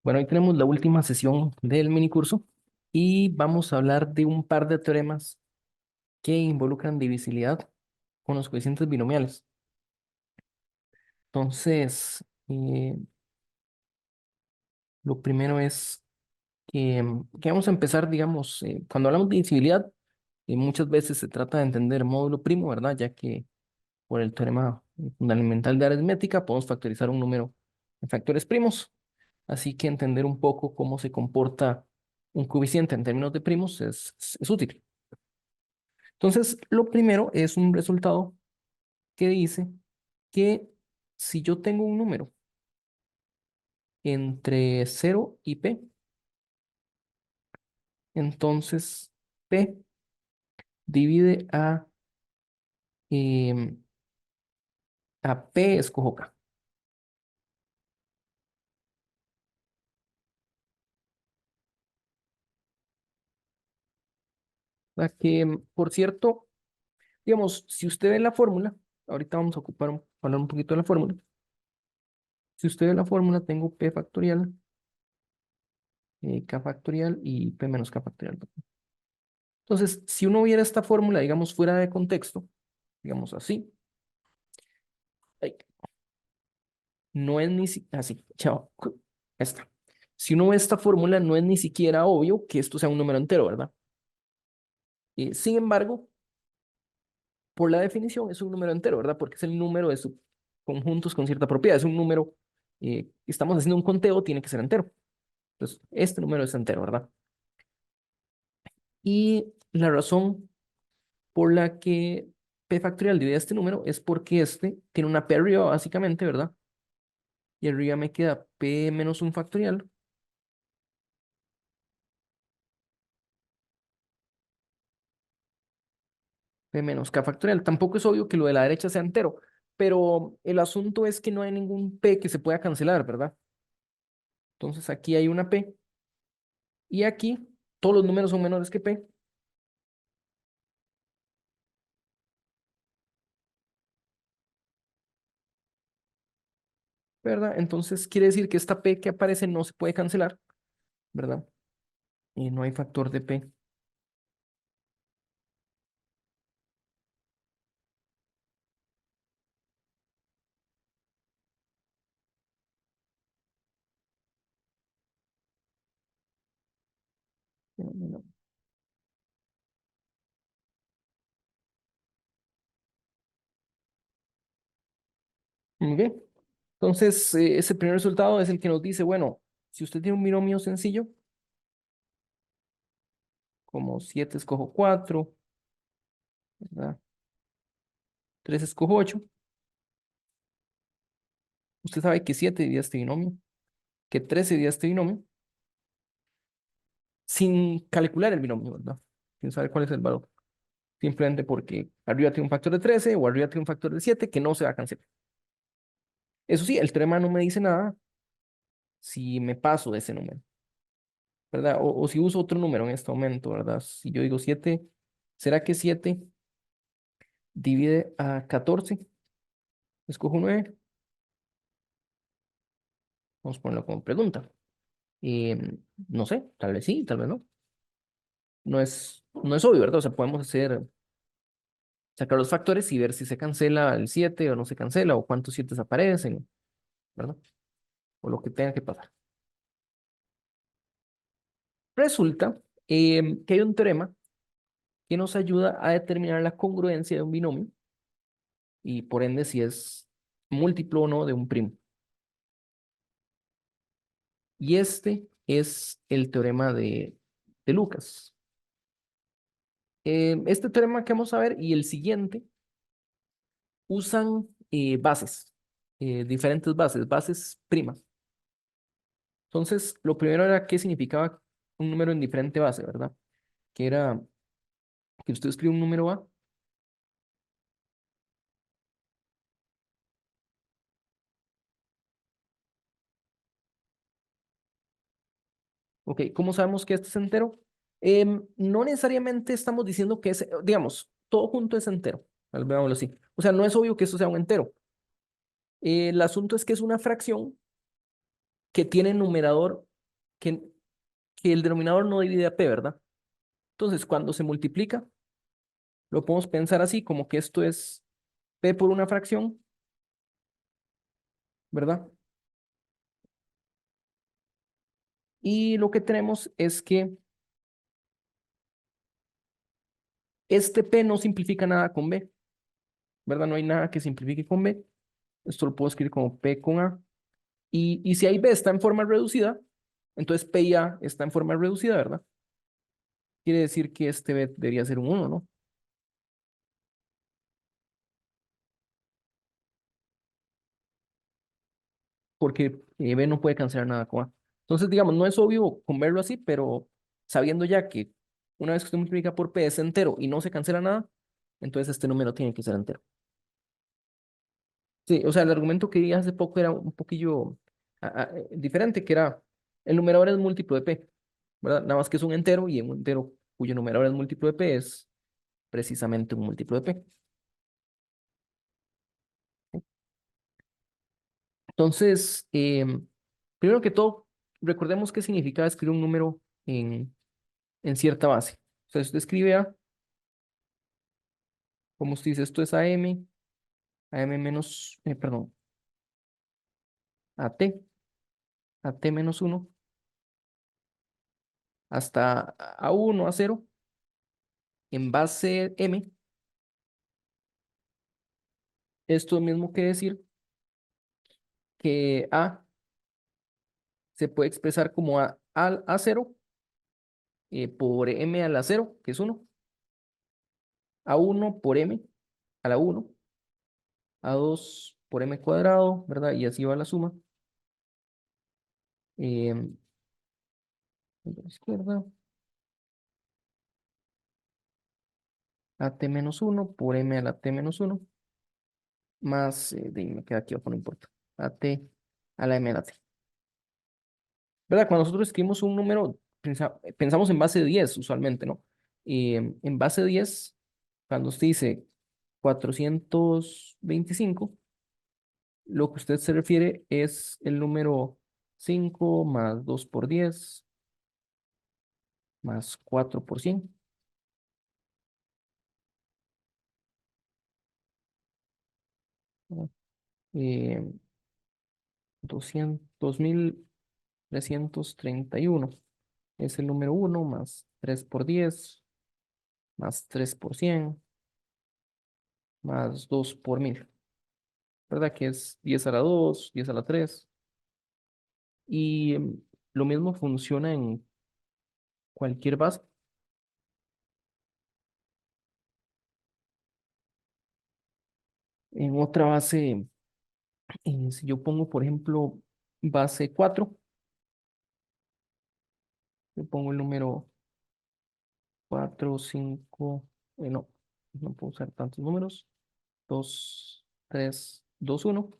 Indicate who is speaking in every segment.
Speaker 1: Bueno, hoy tenemos la última sesión del minicurso y vamos a hablar de un par de teoremas que involucran divisibilidad con los coeficientes binomiales. Entonces, lo primero es que vamos a empezar, digamos, cuando hablamos de divisibilidad, muchas veces se trata de entender módulo primo, ¿verdad? Ya que por el teorema fundamental de aritmética podemos factorizar un número en factores primos. Así que entender un poco cómo se comporta un coeficiente en términos de primos es útil. Entonces, lo primero es un resultado que dice que si yo tengo un número entre 0 y p, entonces p divide em, a p escojo k. Por cierto, digamos, si usted ve la fórmula, ahorita vamos a hablar un poquito de la fórmula. Si usted ve la fórmula, tengo p factorial, k factorial y p menos k factorial. Entonces, si uno viera esta fórmula, digamos, fuera de contexto, digamos así, ay, no es ni siquiera así, chao, esta. Si uno ve esta fórmula, no es ni siquiera obvio que esto sea un número entero, ¿verdad? Sin embargo, por la definición es un número entero, ¿verdad? Porque es el número de subconjuntos con cierta propiedad. Es un número, estamos haciendo un conteo, tiene que ser entero. Entonces, este número es entero, ¿verdad? Y la razón por la que p factorial divide este número es porque este tiene una p arriba, básicamente, ¿verdad? Y arriba me queda p menos un factorial. P menos k factorial. Tampoco es obvio que lo de la derecha sea entero, pero el asunto es que no hay ningún p que se pueda cancelar, ¿verdad? Entonces aquí hay una p y aquí todos los números son menores que p, ¿verdad? Entonces quiere decir que esta p que aparece no se puede cancelar, ¿verdad? Y no hay factor de p. No, no, no. Ok. Entonces, ese primer resultado es el que nos dice, bueno, si usted tiene un binomio sencillo, como 7 escojo 4, ¿verdad? 3 escojo 8, usted sabe que 7 divide este binomio, que 13 divide este binomio, sin calcular el binomio, ¿verdad? Sin saber cuál es el valor. Simplemente porque arriba tiene un factor de 13 o arriba tiene un factor de 7 que no se va a cancelar. Eso sí, el teorema no me dice nada si me paso de ese número, ¿verdad? O si uso otro número en este momento, ¿verdad? Si yo digo 7, ¿será que 7 divide a 14? Escojo 9. Vamos a ponerlo como pregunta. No sé, tal vez sí, tal vez no. No es obvio, ¿verdad? O sea, podemos sacar los factores y ver si se cancela el 7 o no se cancela, o cuántos 7 aparecen, ¿verdad? O lo que tenga que pasar. Resulta que hay un teorema que nos ayuda a determinar la congruencia de un binomio y por ende si es múltiplo o no de un primo. Y este es el teorema de Lucas. Este teorema que vamos a ver y el siguiente usan bases, diferentes bases, bases primas. Entonces, lo primero era qué significaba un número en diferente base, ¿verdad? Que era que usted escribe un número A. Ok, ¿cómo sabemos que este es entero? No necesariamente estamos diciendo que es, digamos, todo junto es entero. Veámoslo así. O sea, no es obvio que esto sea un entero. El asunto es que es una fracción que tiene numerador que, que el denominador no divide a p, ¿verdad? Entonces, cuando se multiplica, lo podemos pensar así, como que esto es p por una fracción, ¿verdad? Y lo que tenemos es que este p no simplifica nada con b, ¿verdad? No hay nada que simplifique con b. Esto lo puedo escribir como p con a. Y si ahí b está en forma reducida, entonces p y a está en forma reducida, ¿verdad? Quiere decir que este b debería ser un uno, ¿no? Porque b no puede cancelar nada con a. Entonces, digamos, no es obvio con verlo así, pero sabiendo ya que una vez que usted multiplica por p es entero y no se cancela nada, entonces este número tiene que ser entero. Sí, o sea, el argumento que di hace poco era un poquillo diferente, que era el numerador es múltiplo de p, ¿verdad? Nada más que es un entero y un entero cuyo numerador es múltiplo de p es precisamente un múltiplo de p. Entonces, primero que todo, recordemos qué significa escribir un número en cierta base. O sea, usted escribe A, como usted dice, esto es AM menos, perdón, AT, AT menos uno hasta A1, A0, en base M. Esto mismo que decir que A se puede expresar como A al A0 por M a la 0, que es uno, A1 por M a la 1, A2 por M cuadrado, ¿verdad? Y así va la suma. em, a la izquierda, AT menos uno por M a la T menos uno, más, me queda aquí abajo, no importa, AT a la M a la T. ¿Verdad? Cuando nosotros escribimos un número, pensamos en base de 10 usualmente, ¿no? En base de 10, cuando usted dice 425, lo que usted se refiere es el número 5 más 2 por 10 más 4 por 100. ¿No? Eh, 2331 es el número uno más 3 por 10 más 3 por 100 más 2 por 1000. ¿Verdad? Que es 10 a la 2, 10 a la 3. Y lo mismo funciona en cualquier base. En otra base, si yo pongo, por ejemplo, base 4, yo pongo el número 4, 5, no, no puedo usar tantos números, 2, 3, 2, 1,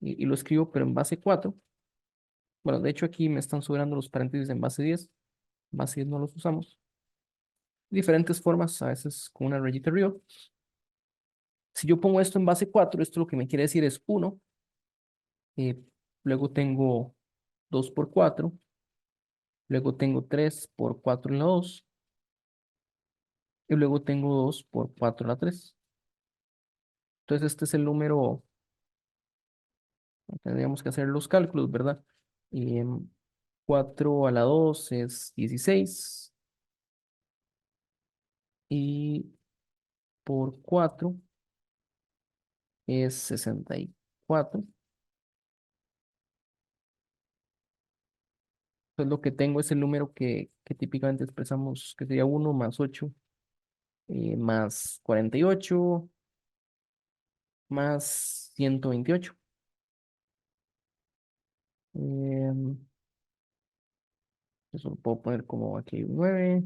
Speaker 1: y lo escribo, pero en base 4. Bueno, de hecho aquí me están sobrando los paréntesis en base 10. Base 10 no los usamos. Diferentes formas, a veces con una rayita arriba. Si yo pongo esto en base 4, esto lo que me quiere decir es 1. eh, Luego tengo 2 por 4. Luego tengo 3 por 4 en la 2. Y luego tengo 2 por 4 en la 3. Entonces este es el número, tendríamos que hacer los cálculos, ¿verdad? Y 4 a la 2 es 16. Y por 4 es 64. Entonces lo que tengo es el número que típicamente expresamos, que sería 1 más 8 más 48 más 128. Em, Eso lo puedo poner como aquí hay un 9.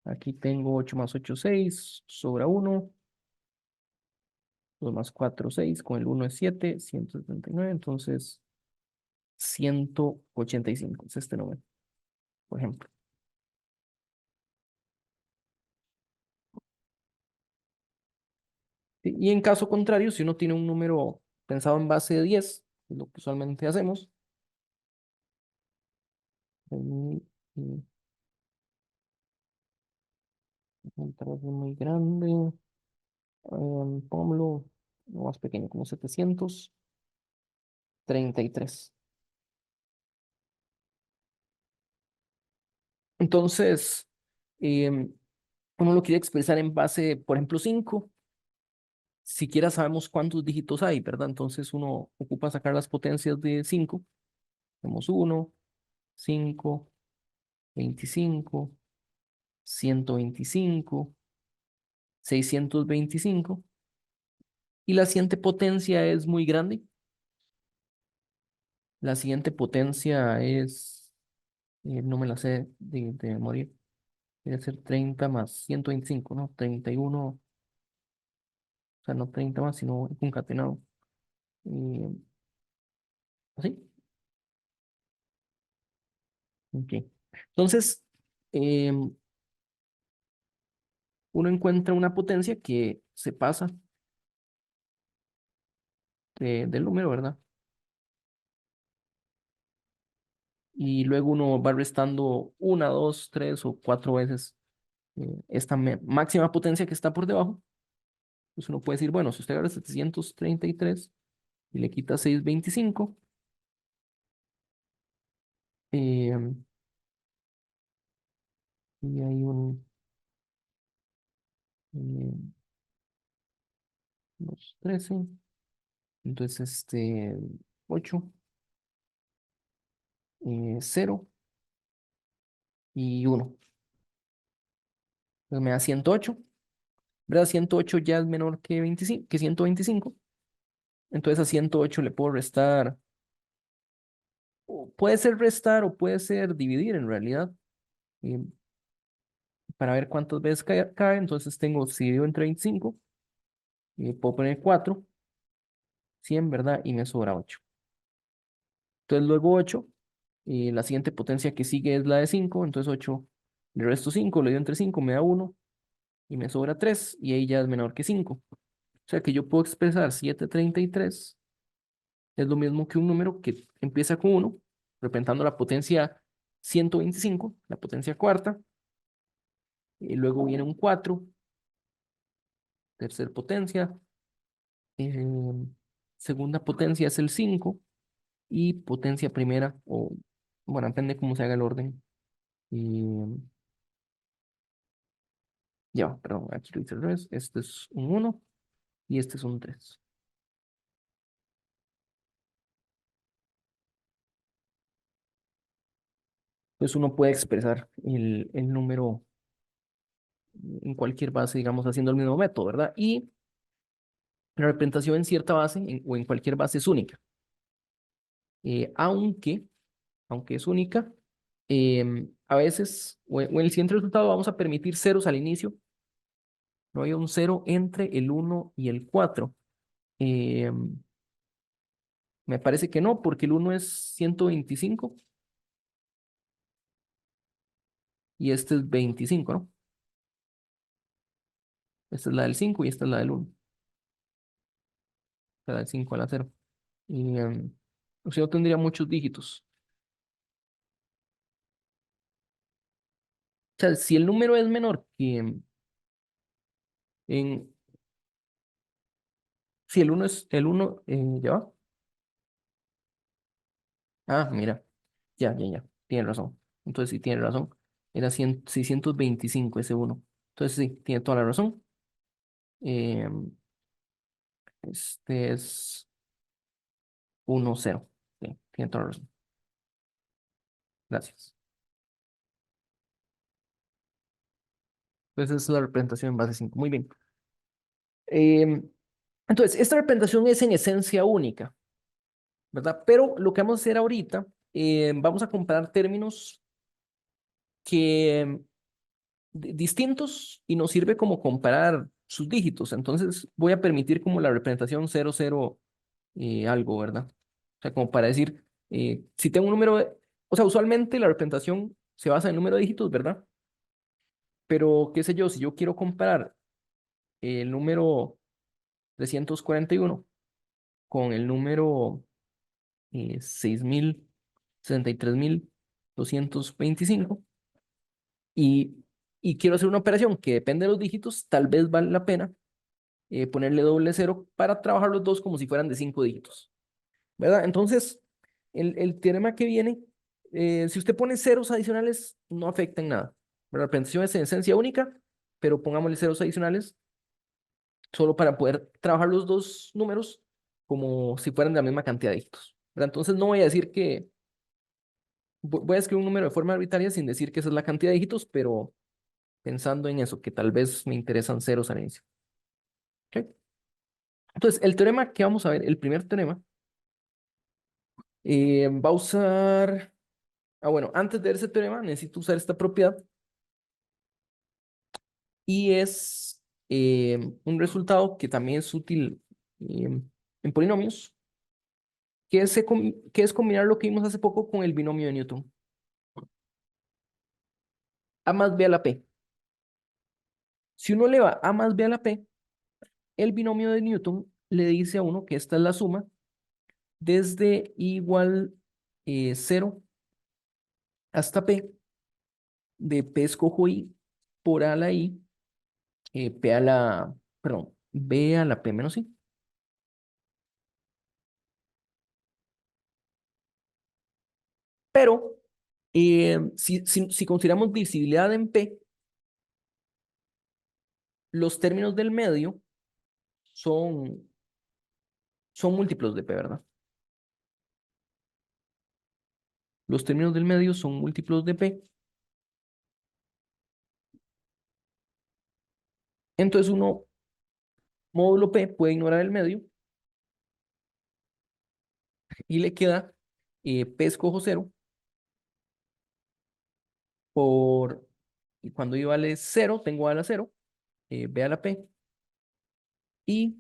Speaker 1: Aquí tengo 8 más 8 6 sobra uno. 2 más 4 6. Con el uno es 7, 179. Entonces, 185 es este número, por ejemplo. Y en caso contrario, si uno tiene un número pensado en base de 10, es lo que usualmente hacemos. Y, y un trazo muy grande, pongámoslo lo más pequeño, como 733. Entonces, em, uno lo quiere expresar en base, por ejemplo, 5. Siquiera sabemos cuántos dígitos hay, ¿verdad? Entonces uno ocupa sacar las potencias de 5. Tenemos 1, 5, 25, 125, 625. Y la siguiente potencia es muy grande. La siguiente potencia es, no me la sé de memoria, debe ser 30 más 125, ¿no? 31, o sea, no 30 más, sino concatenado. Eh, ¿Así? Ok. Entonces, em, uno encuentra una potencia que se pasa del número, ¿verdad? Y luego uno va restando una, dos, tres o cuatro veces esta máxima potencia que está por debajo. Pues uno puede decir, bueno, si usted agarra 733 y le quita 625, eh, y hay eh, unos 13, entonces 8, 0 y 1. Entonces me da 108, ¿verdad? 108 ya es menor que 25, que 125. Entonces a 108 le puedo restar, puede ser restar o puede ser dividir en realidad, eh, para ver cuántas veces cae. Entonces tengo, si divido entre 25, puedo poner 4, 100, ¿verdad? Y me sobra 8. Entonces luego 8, la siguiente potencia que sigue es la de 5, entonces 8, le resto 5, le doy entre 5, me da 1 y me sobra 3 y ahí ya es menor que 5. O sea que yo puedo expresar 733, es lo mismo que un número que empieza con 1, representando la potencia 125, la potencia cuarta, y luego viene un 4, tercer potencia, eh, segunda potencia es el 5 y potencia primera, o bueno, depende cómo se haga el orden. Y ya, perdón, aquí lo hice al revés. Este es un 1 y este es un 3. Entonces uno puede expresar el número en cualquier base, digamos, haciendo el mismo método, ¿verdad? Y la representación en cierta base o en cualquier base es única. Aunque es única, a veces, o en el siguiente resultado vamos a permitir ceros al inicio. No hay un cero entre el 1 y el 4. Em, Me parece que no, porque el 1 es 125 y este es 25, ¿no? Esta es la del 5 y esta es la del 1. La del 5 a la 0. Y, o sea, yo tendría muchos dígitos. O sea, si el número es menor que en, si el uno es el uno, ¿ya va? Ah, mira, ya, tiene razón. Entonces sí tiene razón. Era 625 ese uno. Entonces sí, tiene toda la razón. Eh, este es 1-0. Sí, tiene toda la razón. Gracias. Entonces esa es la representación en base 5. Muy bien. Em, entonces, esta representación es en esencia única, ¿verdad? Pero lo que vamos a hacer ahorita, vamos a comparar términos que distintos y nos sirve como comparar sus dígitos. Entonces voy a permitir como la representación 00 algo, ¿verdad? O sea, como para decir, si tengo un número, o sea, usualmente la representación se basa en número de dígitos, ¿verdad? Pero, qué sé yo, si yo quiero comparar el número 341 con el número 6.063.225 y, y quiero hacer una operación que depende de los dígitos, tal vez vale la pena ponerle doble cero para trabajar los dos como si fueran de 5 dígitos, ¿verdad? Entonces, el teorema que viene, si usted pone ceros adicionales, no afecta en nada, ¿verdad? La representación es en esencia única, pero pongámosle ceros adicionales solo para poder trabajar los dos números como si fueran de la misma cantidad de dígitos, ¿verdad? Entonces, no voy a decir que voy a escribir un número de forma arbitraria sin decir que esa es la cantidad de dígitos, pero pensando en eso, que tal vez me interesan ceros al inicio. ¿Ok? Entonces, el teorema que vamos a ver, el primer teorema, va a usar... Ah, bueno, antes de ver ese teorema, necesito usar esta propiedad y es un resultado que también es útil en polinomios, que es combinar lo que vimos hace poco con el binomio de Newton. A más b a la p. Si uno le va a más b a la p, el binomio de Newton le dice a uno que esta es la suma desde igual 0 hasta p, de p escojo i por a la i, p a la, perdón, b a la p menos i. Pero si consideramos divisibilidad en p, los términos del medio son, son múltiplos de p, ¿verdad? Los términos del medio son múltiplos de p. Entonces uno, módulo p, puede ignorar el medio y le queda p escojo 0 por, y cuando i vale 0, tengo a la 0, b a la p, y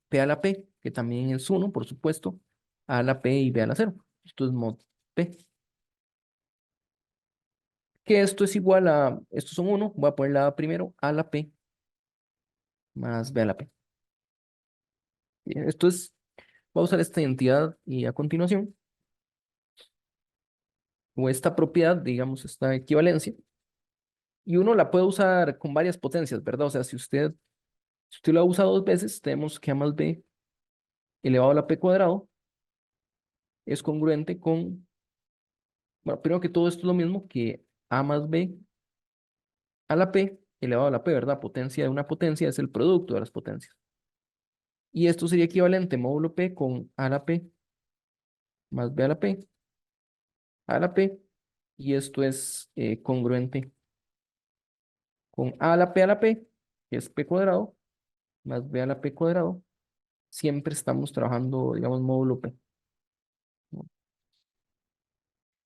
Speaker 1: p a la p, que también es 1, por supuesto, a la p y b a la 0. Esto es mod p. Que esto es igual a, estos son 1, voy a poner la a primero, a la p más b a la p. Bien, esto es, voy a usar esta identidad y a continuación, o esta propiedad, digamos, esta equivalencia, y uno la puede usar con varias potencias, ¿verdad? O sea, si usted lo usa 2 veces, tenemos que a más b elevado a la p cuadrado es congruente con, bueno, primero que todo esto es lo mismo que a más b a la p elevado a la p, ¿verdad? Potencia de una potencia es el producto de las potencias. Y esto sería equivalente módulo p con a la p más b a la p, y esto es congruente con a la p, que es p cuadrado, más b a la p cuadrado. Siempre estamos trabajando, digamos, módulo p.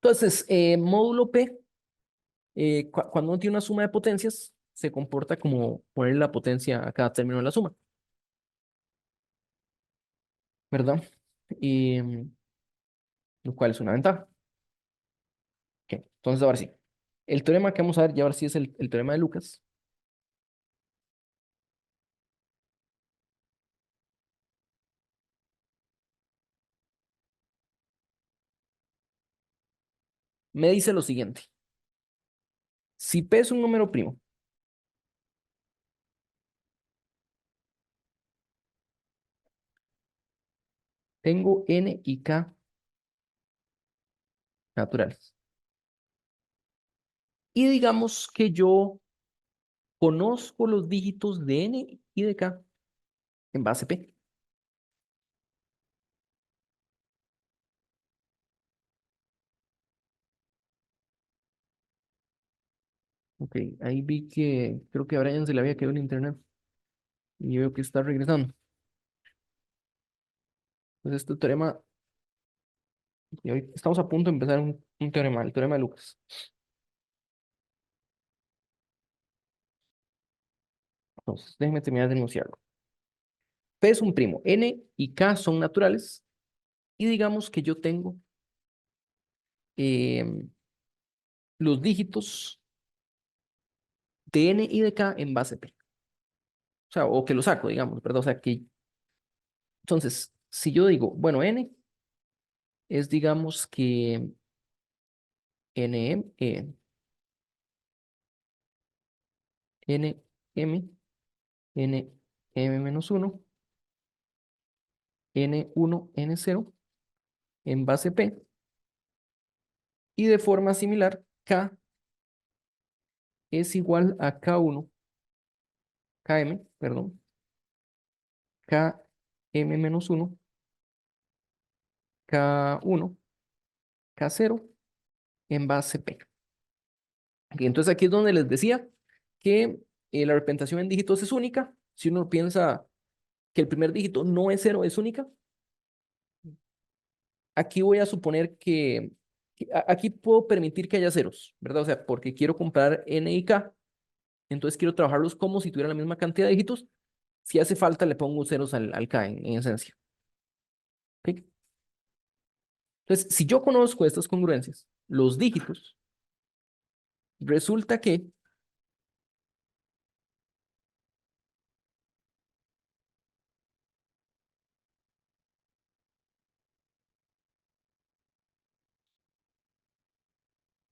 Speaker 1: Entonces, módulo p, cuando uno tiene una suma de potencias, se comporta como poner la potencia a cada término de la suma, ¿verdad? Y, lo cual es una ventaja. Ok, entonces, ahora sí. El teorema que vamos a ver, ya ahora sí es el teorema de Lucas. Me dice lo siguiente. Si p es un número primo, tengo n y k naturales. Y digamos que yo conozco los dígitos de n y de k en base p. Ok, ahí vi que creo que a Brian se le había quedado el internet y veo que está regresando. Pues este teorema, y hoy estamos a punto de empezar un teorema, el teorema de Lucas. Entonces, déjenme terminar de enunciarlo. P es un primo, n y k son naturales, y digamos que yo tengo em, los dígitos de n y de k en base p. O sea, o que lo saco, digamos, ¿verdad? O sea, que entonces, si yo digo, bueno, n es, digamos que nm, nm, nm menos 1, n1, n0 en base P, y de forma similar, K es igual a K1, Km, perdón, Km menos 1, K1, K0 en base P. Ok, entonces aquí es donde les decía que la representación en dígitos es única. Si uno piensa que el primer dígito no es 0, es única. Aquí voy a suponer que aquí puedo permitir que haya ceros, ¿verdad? O sea, porque quiero comprar n y k, entonces quiero trabajarlos como si tuvieran la misma cantidad de dígitos. Si hace falta, le pongo ceros al k en esencia. ¿Ok? Entonces, si yo conozco estas congruencias, los dígitos, resulta que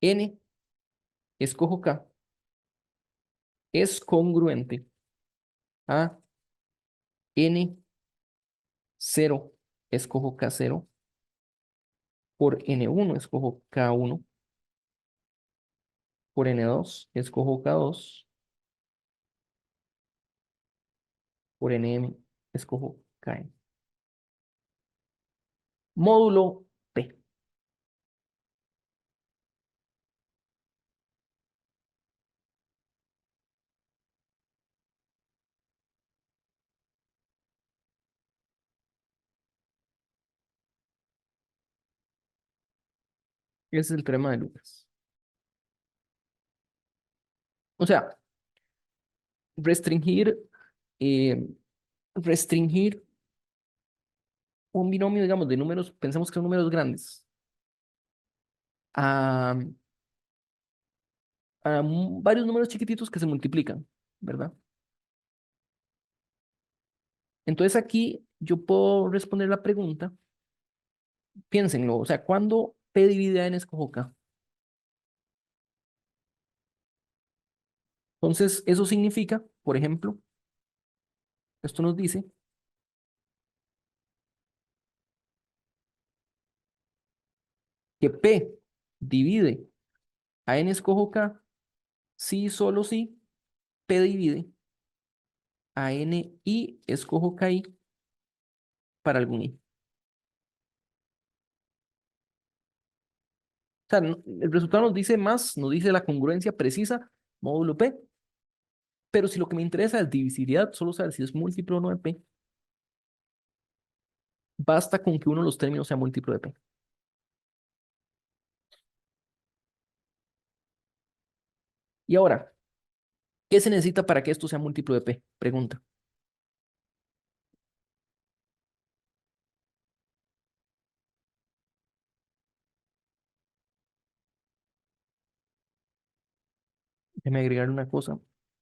Speaker 1: n, escojo k, es congruente a n0, escojo k0, por n1, escojo k1, por n2, escojo k2, por nm, escojo kn. Módulo P. Ese es el teorema de Lucas. O sea, restringir, eh, restringir un binomio, digamos, de números, pensemos que son números grandes, a, varios números chiquititos que se multiplican, ¿verdad? Entonces aquí yo puedo responder la pregunta, piénsenlo, o sea, ¿cuándo P divide a N escojo K? Entonces, eso significa, por ejemplo, esto nos dice que P divide a N escojo K, si solo si P divide a N y escojo KI para algún I. O sea, el resultado nos dice más, nos dice la congruencia precisa, módulo P, pero si lo que me interesa es divisibilidad, solo saber si es múltiplo o no de P, basta con que uno de los términos sea múltiplo de P. Y ahora, ¿qué se necesita para que esto sea múltiplo de P? Pregunta. Déjeme agregar una cosa.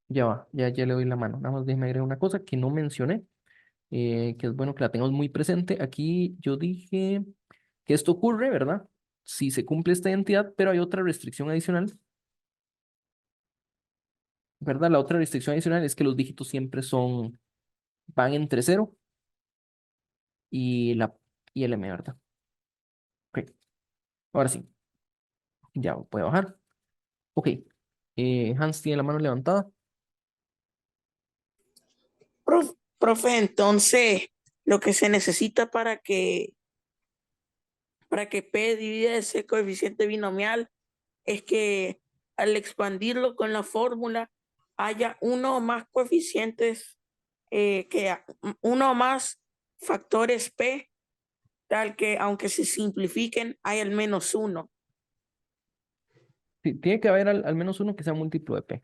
Speaker 1: Ya va, ya le doy la mano. Nada más déjeme agregar una cosa que no mencioné, que es bueno que la tengamos muy presente. Aquí yo dije que esto ocurre, ¿verdad? Si se cumple esta identidad, pero hay otra restricción adicional, ¿verdad? La otra restricción adicional es que los dígitos siempre van entre 0 y el m, ¿verdad? Ok, ahora sí, ya puede bajar. Ok, Hans tiene la mano levantada.
Speaker 2: Profe, entonces lo que se necesita para que P divida ese coeficiente binomial es que al expandirlo con la fórmula haya uno o más coeficientes, uno o más factores P, tal que aunque se simplifiquen hay al menos uno.
Speaker 1: Sí, tiene que haber al menos uno que sea múltiplo de P,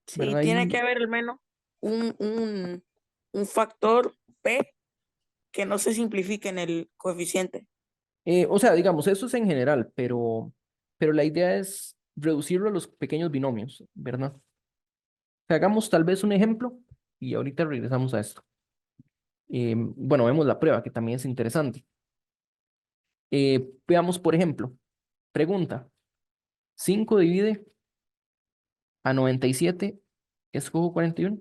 Speaker 2: Sí,
Speaker 1: ¿verdad?
Speaker 2: tiene que
Speaker 1: Y,
Speaker 2: haber al menos un, un, un factor P que no se simplifique en el coeficiente.
Speaker 1: o sea, digamos, eso es en general, pero la idea es reducirlo a los pequeños binomios, ¿verdad? Hagamos tal vez un ejemplo y ahorita regresamos a esto. Bueno, vemos la prueba, que también es interesante. Veamos, por ejemplo, pregunta, 5 divide a 97, escojo 41.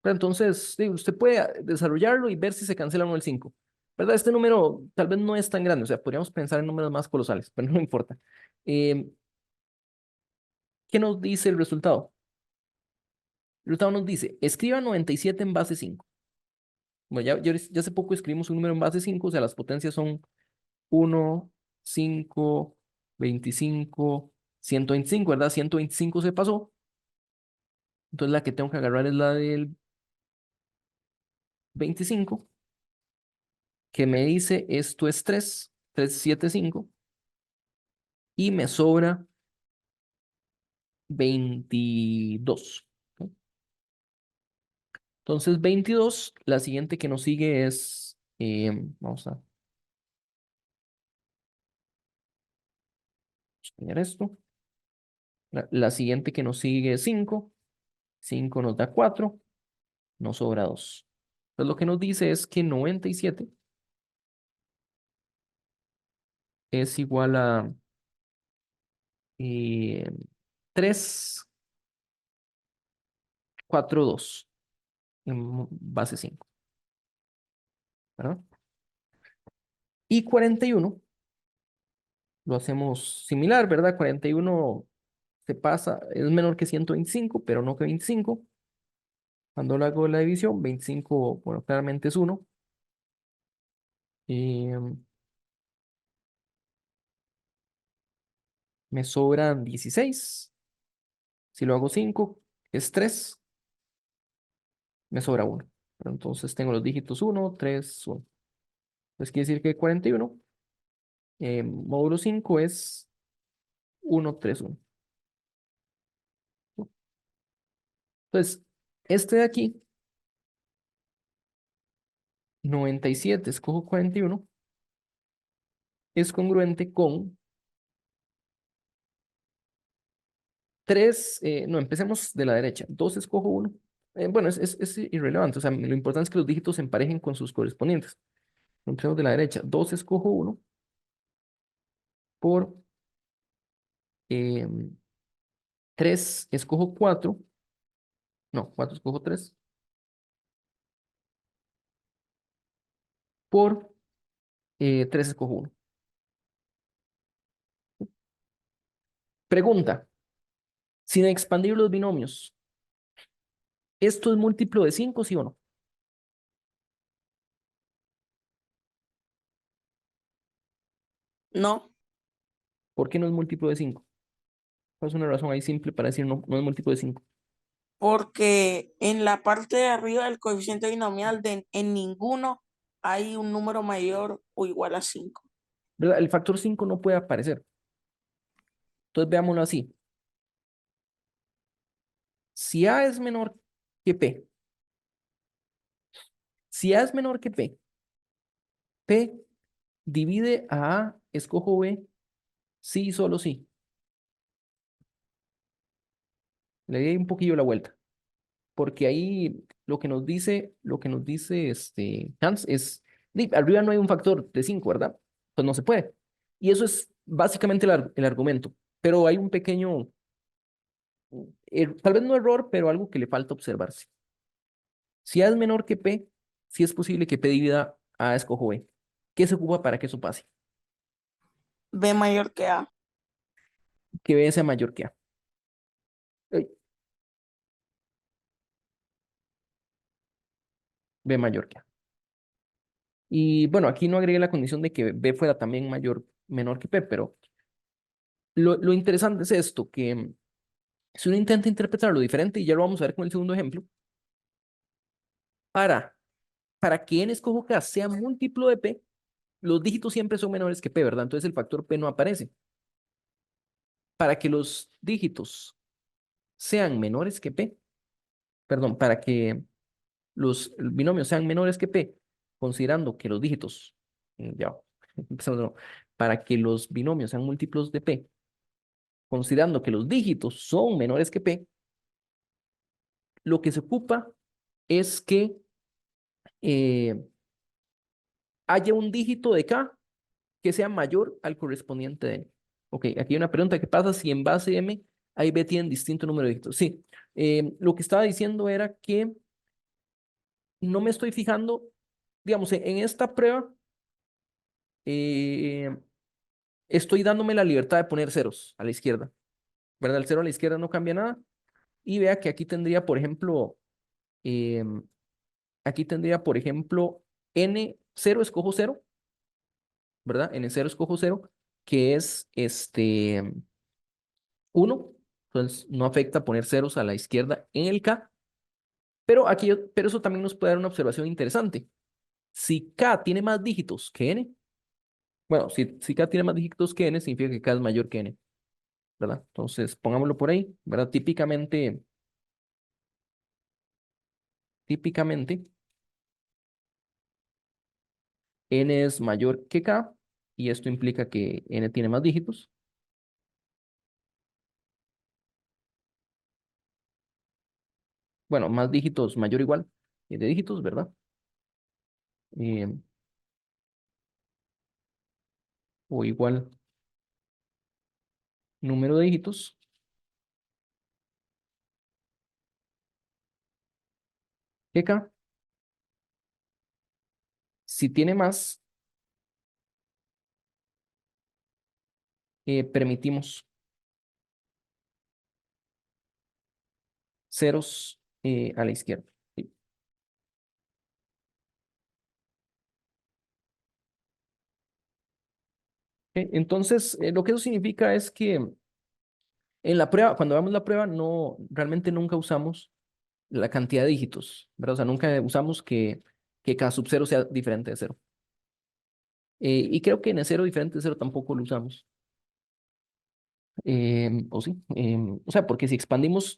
Speaker 1: Pero entonces, sí, usted puede desarrollarlo y ver si se cancela o no el 5. ¿Verdad? Este número tal vez no es tan grande, o sea, podríamos pensar en números más colosales, pero no importa. Eh, ¿Qué nos dice el resultado? El resultado nos dice, escriba 97 en base 5. Bueno, ya hace poco escribimos un número en base 5, o sea, las potencias son 1, 5, 25, 125, ¿verdad? 125 se pasó. Entonces la que tengo que agarrar es la del 25, que me dice esto es 375, y me sobra 22. ¿Ok? Entonces 22, la siguiente que nos sigue es, vamos a poner esto. La siguiente que nos sigue es 5. 5 nos da 4, nos sobra 2. Entonces lo que nos dice es que 97 es igual a 3, 4, 2 en base 5, ¿verdad? Y 41 lo hacemos similar, ¿verdad? 41 se pasa, es menor que 125, pero no que 25. Cuando lo hago la división, 25, bueno, claramente es 1. Me sobran 16. Si lo hago 5, es 3. Me sobra 1. Pero entonces tengo los dígitos 1, 3, 1. Entonces quiere decir que 41, módulo 5 es 1, 3, 1. Entonces, este de aquí, 97 escojo 41, es congruente con 3, no, empecemos de la derecha, 2 escojo 1. Bueno, es irrelevante, o sea, lo importante es que los dígitos se emparejen con sus correspondientes. Empecemos de la derecha, 2 escojo 1 por 3 escojo 4, no, 4 escojo 3 por 3 escojo 1. Pregunta, sin expandir los binomios, ¿esto es múltiplo de 5, sí o no?
Speaker 2: No,
Speaker 1: ¿Por qué no es múltiplo de 5? Es una razón ahí simple para decir no, no es múltiplo de 5.
Speaker 2: porque en la parte de arriba del coeficiente binomial en ninguno hay un número mayor o igual a 5.
Speaker 1: ¿Verdad? El factor 5 no puede aparecer. Entonces veámoslo así. Si A es menor que P, si A es menor que P divide a A, escojo B, sí y solo sí. Le di un poquillo la vuelta, porque ahí lo que nos dice Hans es, arriba no hay un factor de 5, ¿verdad? Pues no se puede. Y eso es básicamente el argumento, pero hay un pequeño, tal vez no error, pero algo que le falta observarse. Si A es menor que P, sí es posible que P divida A, escojo B. ¿Qué se ocupa para que eso pase?
Speaker 2: B mayor que A.
Speaker 1: Que B sea mayor que A. Ey, B mayor que A. Y bueno, aquí no agregué la condición de que B fuera también menor que P, pero lo interesante es esto, que si uno intenta interpretarlo diferente, y ya lo vamos a ver con el segundo ejemplo, para, para que n escojo K sea múltiplo de P, los dígitos siempre son menores que P, ¿verdad? Entonces el factor P no aparece. Para que los dígitos sean menores que P, perdón, para que los binomios sean menores que P, considerando que los dígitos, ya, empezamos de nuevo. Para que los binomios sean múltiplos de P, considerando que los dígitos son menores que P, lo que se ocupa es que haya un dígito de K que sea mayor al correspondiente de N. Ok, aquí hay una pregunta: ¿qué pasa si en base M A y B tienen distinto número de dígitos? Sí, lo que estaba diciendo era que no me estoy fijando, digamos, en esta prueba, eh, estoy dándome la libertad de poner ceros a la izquierda, ¿verdad? El cero a la izquierda no cambia nada. Y vea que aquí tendría, por ejemplo, aquí tendría, por ejemplo, N0 escojo cero, ¿verdad? N0 escojo cero, que es 1. Entonces, no afecta poner ceros a la izquierda en el K. Pero aquí, pero eso también nos puede dar una observación interesante. Si K tiene más dígitos que N, bueno, si K tiene más dígitos que N, significa que K es mayor que N, ¿verdad? Entonces, pongámoslo por ahí, ¿verdad? Típicamente, N es mayor que K, y esto implica que N tiene más dígitos. Bueno, más dígitos, mayor o igual de dígitos, ¿verdad? Eh, o igual número de dígitos que K. Si tiene más, permitimos ceros a la izquierda. ¿Sí? Entonces, lo que eso significa es que en la prueba, cuando hagamos la prueba, no, realmente nunca usamos la cantidad de dígitos, ¿verdad? O sea, nunca usamos que K sub cero sea diferente de cero. Y creo que en el cero diferente de cero tampoco lo usamos. O sí. O sea, porque si expandimos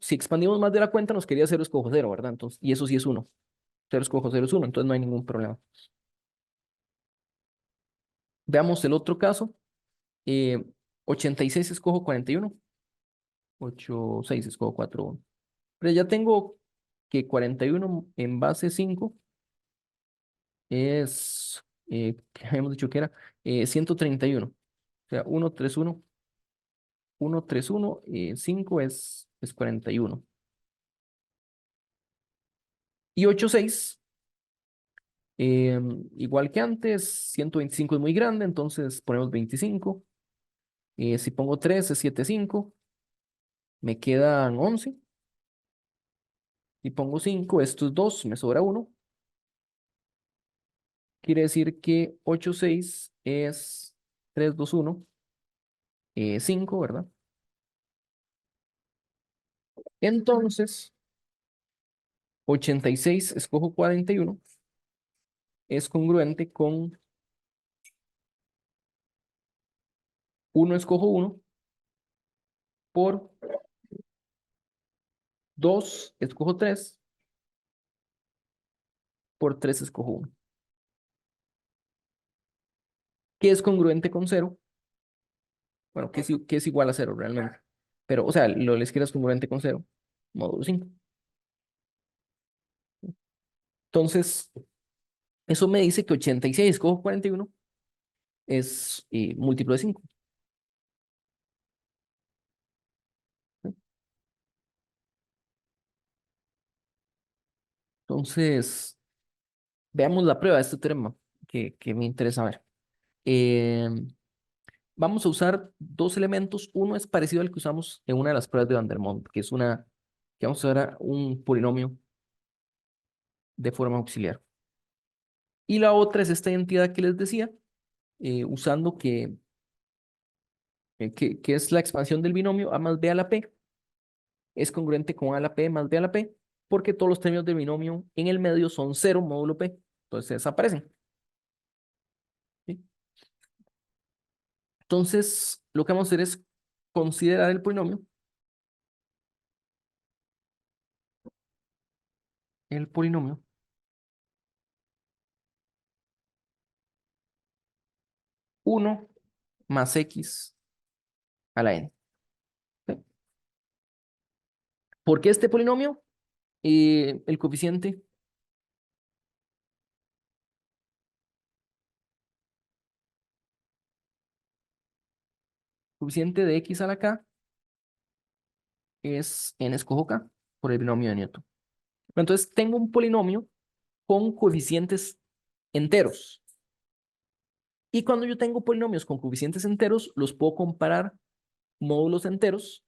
Speaker 1: más de la cuenta, nos quería cero escojo cero, ¿verdad? Entonces, y eso sí es uno. Cero escojo cero es uno, entonces no hay ningún problema. Veamos el otro caso. Eh, 86 escojo 41. 86 escojo 4 1. Pero ya tengo que 41 en base 5 es, ¿qué habíamos dicho que era? 131. O sea, 131, 131, 5 es 41. Y 86, igual que antes, 125 es muy grande, entonces ponemos 25. Si pongo 3 es 75, me quedan 11. Si pongo 5, esto es 2, me sobra 1. Quiere decir que 86 es 3 2 1, 5, ¿verdad? Entonces, 86 escojo 41 es congruente con 1 escojo 1 por 2 escojo 3 por 3 escojo 1, que es congruente con 0. Bueno, que es igual a 0 realmente. Pero, o sea, lo de la izquierda es congruente con 0, módulo 5. Entonces, eso me dice que 86 escojo 41 es múltiplo de 5. Entonces, veamos la prueba de este teorema que me interesa ver. Eh, Vamos a usar dos elementos. Uno es parecido al que usamos en una de las pruebas de Van der Monde, que vamos a ver un polinomio de forma auxiliar. Y la otra es esta identidad que les decía, usando que es la expansión del binomio A más B a la P, es congruente con A a la P más B a la P, porque todos los términos del binomio en el medio son 0 módulo P, entonces desaparecen. ¿Sí? Entonces, lo que vamos a hacer es considerar el polinomio 1 más X a la N. ¿Sí? ¿Por qué este polinomio? el coeficiente de x a la k es n escojo k por el binomio de Newton. Entonces tengo un polinomio con coeficientes enteros. Y cuando yo tengo polinomios con coeficientes enteros, los puedo comparar módulos enteros,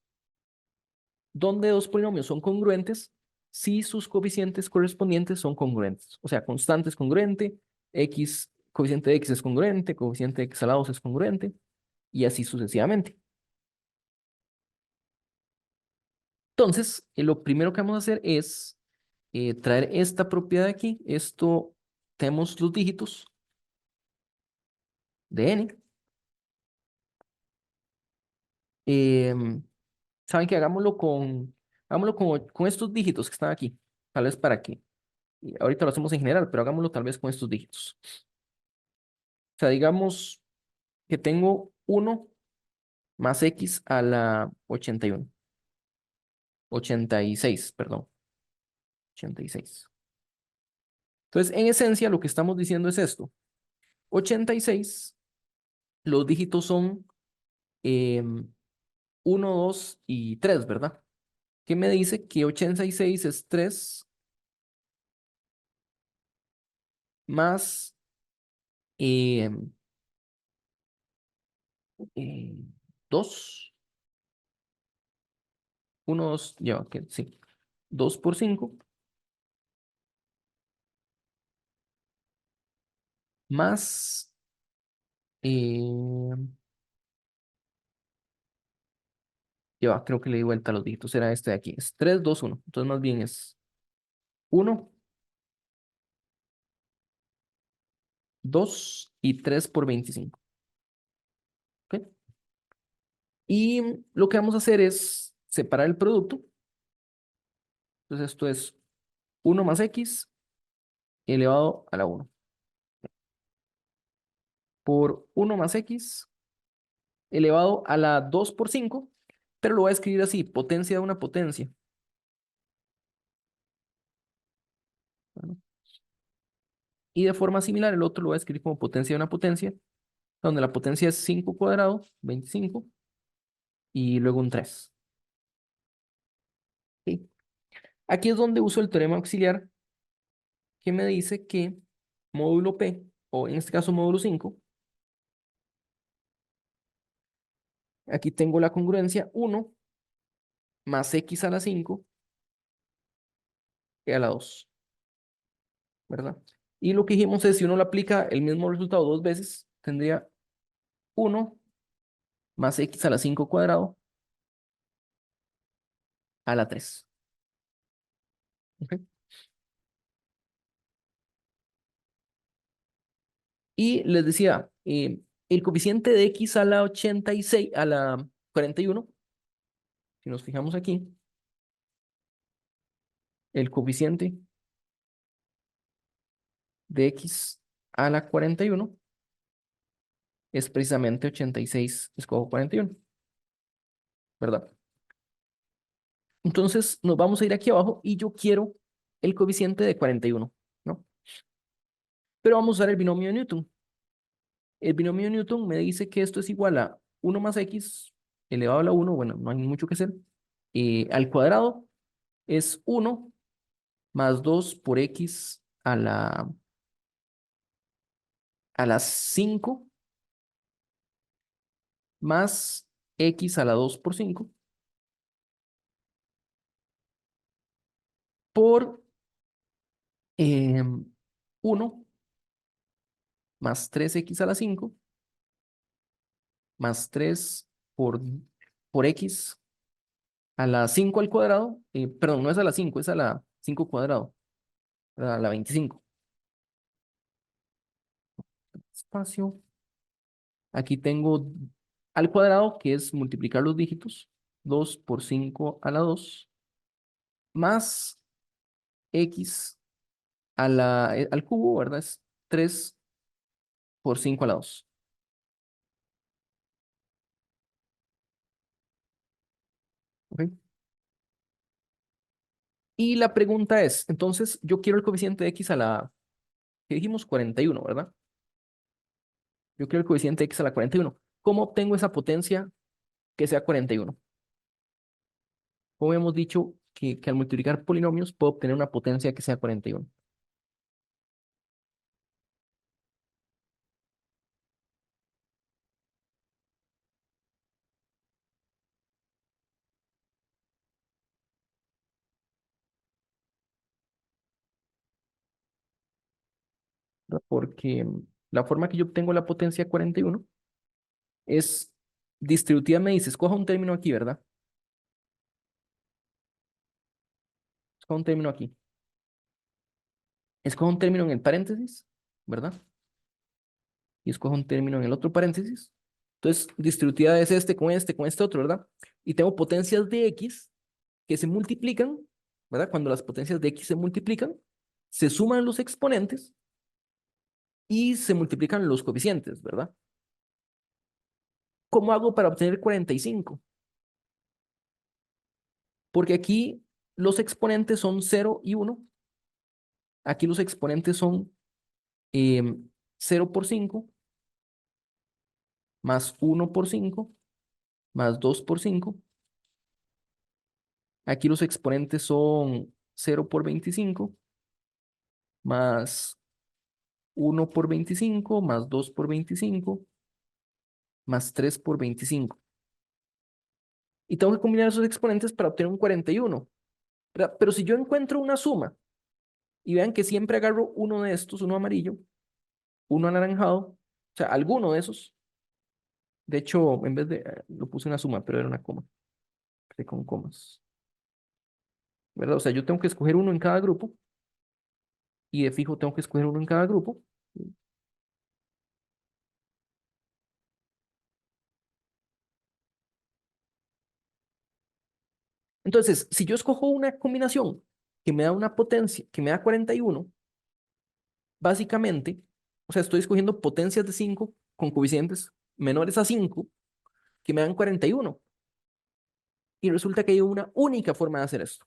Speaker 1: donde dos polinomios son congruentes si sus coeficientes correspondientes son congruentes. O sea, constante es congruente, x, coeficiente de x es congruente, coeficiente de x a la 2 es congruente, y así sucesivamente. Entonces, lo primero que vamos a hacer es traer esta propiedad de aquí. Esto, tenemos los dígitos de n. Em, Saben que hagámoslo con estos dígitos que están aquí. Tal vez para que, ahorita lo hacemos en general, pero hagámoslo tal vez con estos dígitos. O sea, digamos que tengo 1 más x a la 81. 86, perdón. 86. Entonces, en esencia, lo que estamos diciendo es esto. 86, los dígitos son 1, 2 y 3, ¿verdad? ¿Qué me dice? Que 86 es 3 más eh, 2. 1, 2, ya, que sí. 2 por 5 más eh, ya, creo que le di vuelta a los dígitos. Era este de aquí. Es 3, 2, 1. Entonces, más bien es 1, 2 y 3 por 25. ¿Ok? Y lo que vamos a hacer es separar el producto. Entonces, esto es 1 más x elevado a la 1 por 1 más x elevado a la 2 por 5, pero lo voy a escribir así, potencia de una potencia. Bueno, y de forma similar, el otro lo voy a escribir como potencia de una potencia, donde la potencia es 5 cuadrado, 25, y luego un 3. ¿Ok? Aquí es donde uso el teorema auxiliar que me dice que módulo P, o en este caso módulo 5, aquí tengo la congruencia 1 más x a la 5 y a la 2, ¿verdad? Y lo que dijimos es, si uno le aplica el mismo resultado dos veces, tendría 1 más x a la 5 cuadrado a la 3. ¿Ok? Y les decía, el coeficiente de x a la 86, a la 41, si nos fijamos aquí, el coeficiente de x a la 41 es precisamente 86 escojo 41, ¿verdad? Entonces nos vamos a ir aquí abajo y yo quiero el coeficiente de 41, ¿no? Pero vamos a usar el binomio de Newton. El binomio de Newton me dice que esto es igual a 1 más x elevado a la 1, bueno, no hay mucho que hacer, al cuadrado es 1 más 2 por x a la 5 más x a la 2 por 5 por 1 más 3x a la 5 más 3 por x a la 5 al cuadrado, perdón, no es a la 5, es a la 5 cuadrado, a la 25. Espacio. Aquí tengo al cuadrado, que es multiplicar los dígitos, 2 por 5 a la 2, más x al cubo, ¿verdad? Es 3 por 5 a la 2. ¿Ok? Y la pregunta es, entonces, yo quiero el coeficiente de x a la, que dijimos 41, ¿verdad? Yo quiero el coeficiente de x a la 41. ¿Cómo obtengo esa potencia que sea 41? Como hemos dicho que al multiplicar polinomios puedo obtener una potencia que sea 41. ¿Verdad? Porque la forma que yo obtengo la potencia 41 es distributiva, me dice, escoja un término aquí, ¿verdad? Escoja un término aquí. Escoja un término en el paréntesis, ¿verdad? Y escoja un término en el otro paréntesis. Entonces, distributiva es con este otro, ¿verdad? Y tengo potencias de x que se multiplican, ¿verdad? Cuando las potencias de x se multiplican, se suman los exponentes y se multiplican los coeficientes, ¿verdad? ¿Cómo hago para obtener 45? Porque aquí los exponentes son 0 y 1. Aquí los exponentes son 0 por 5, más 1 por 5, más 2 por 5. Aquí los exponentes son 0 por 25, más 1 por 25, más 2 por 25, más 3 por 25. Y tengo que combinar esos exponentes para obtener un 41, ¿verdad? Pero si yo encuentro una suma, y vean que siempre agarro uno de estos, uno amarillo, uno anaranjado, o sea, alguno de esos. De hecho, en vez de, lo puse una suma, pero era una coma, con comas, ¿verdad? O sea, yo tengo que escoger uno en cada grupo, y de fijo tengo que escoger uno en cada grupo. Entonces, si yo escojo una combinación que me da una potencia, que me da 41, básicamente, o sea, estoy escogiendo potencias de 5 con coeficientes menores a 5 que me dan 41. Y resulta que hay una única forma de hacer esto.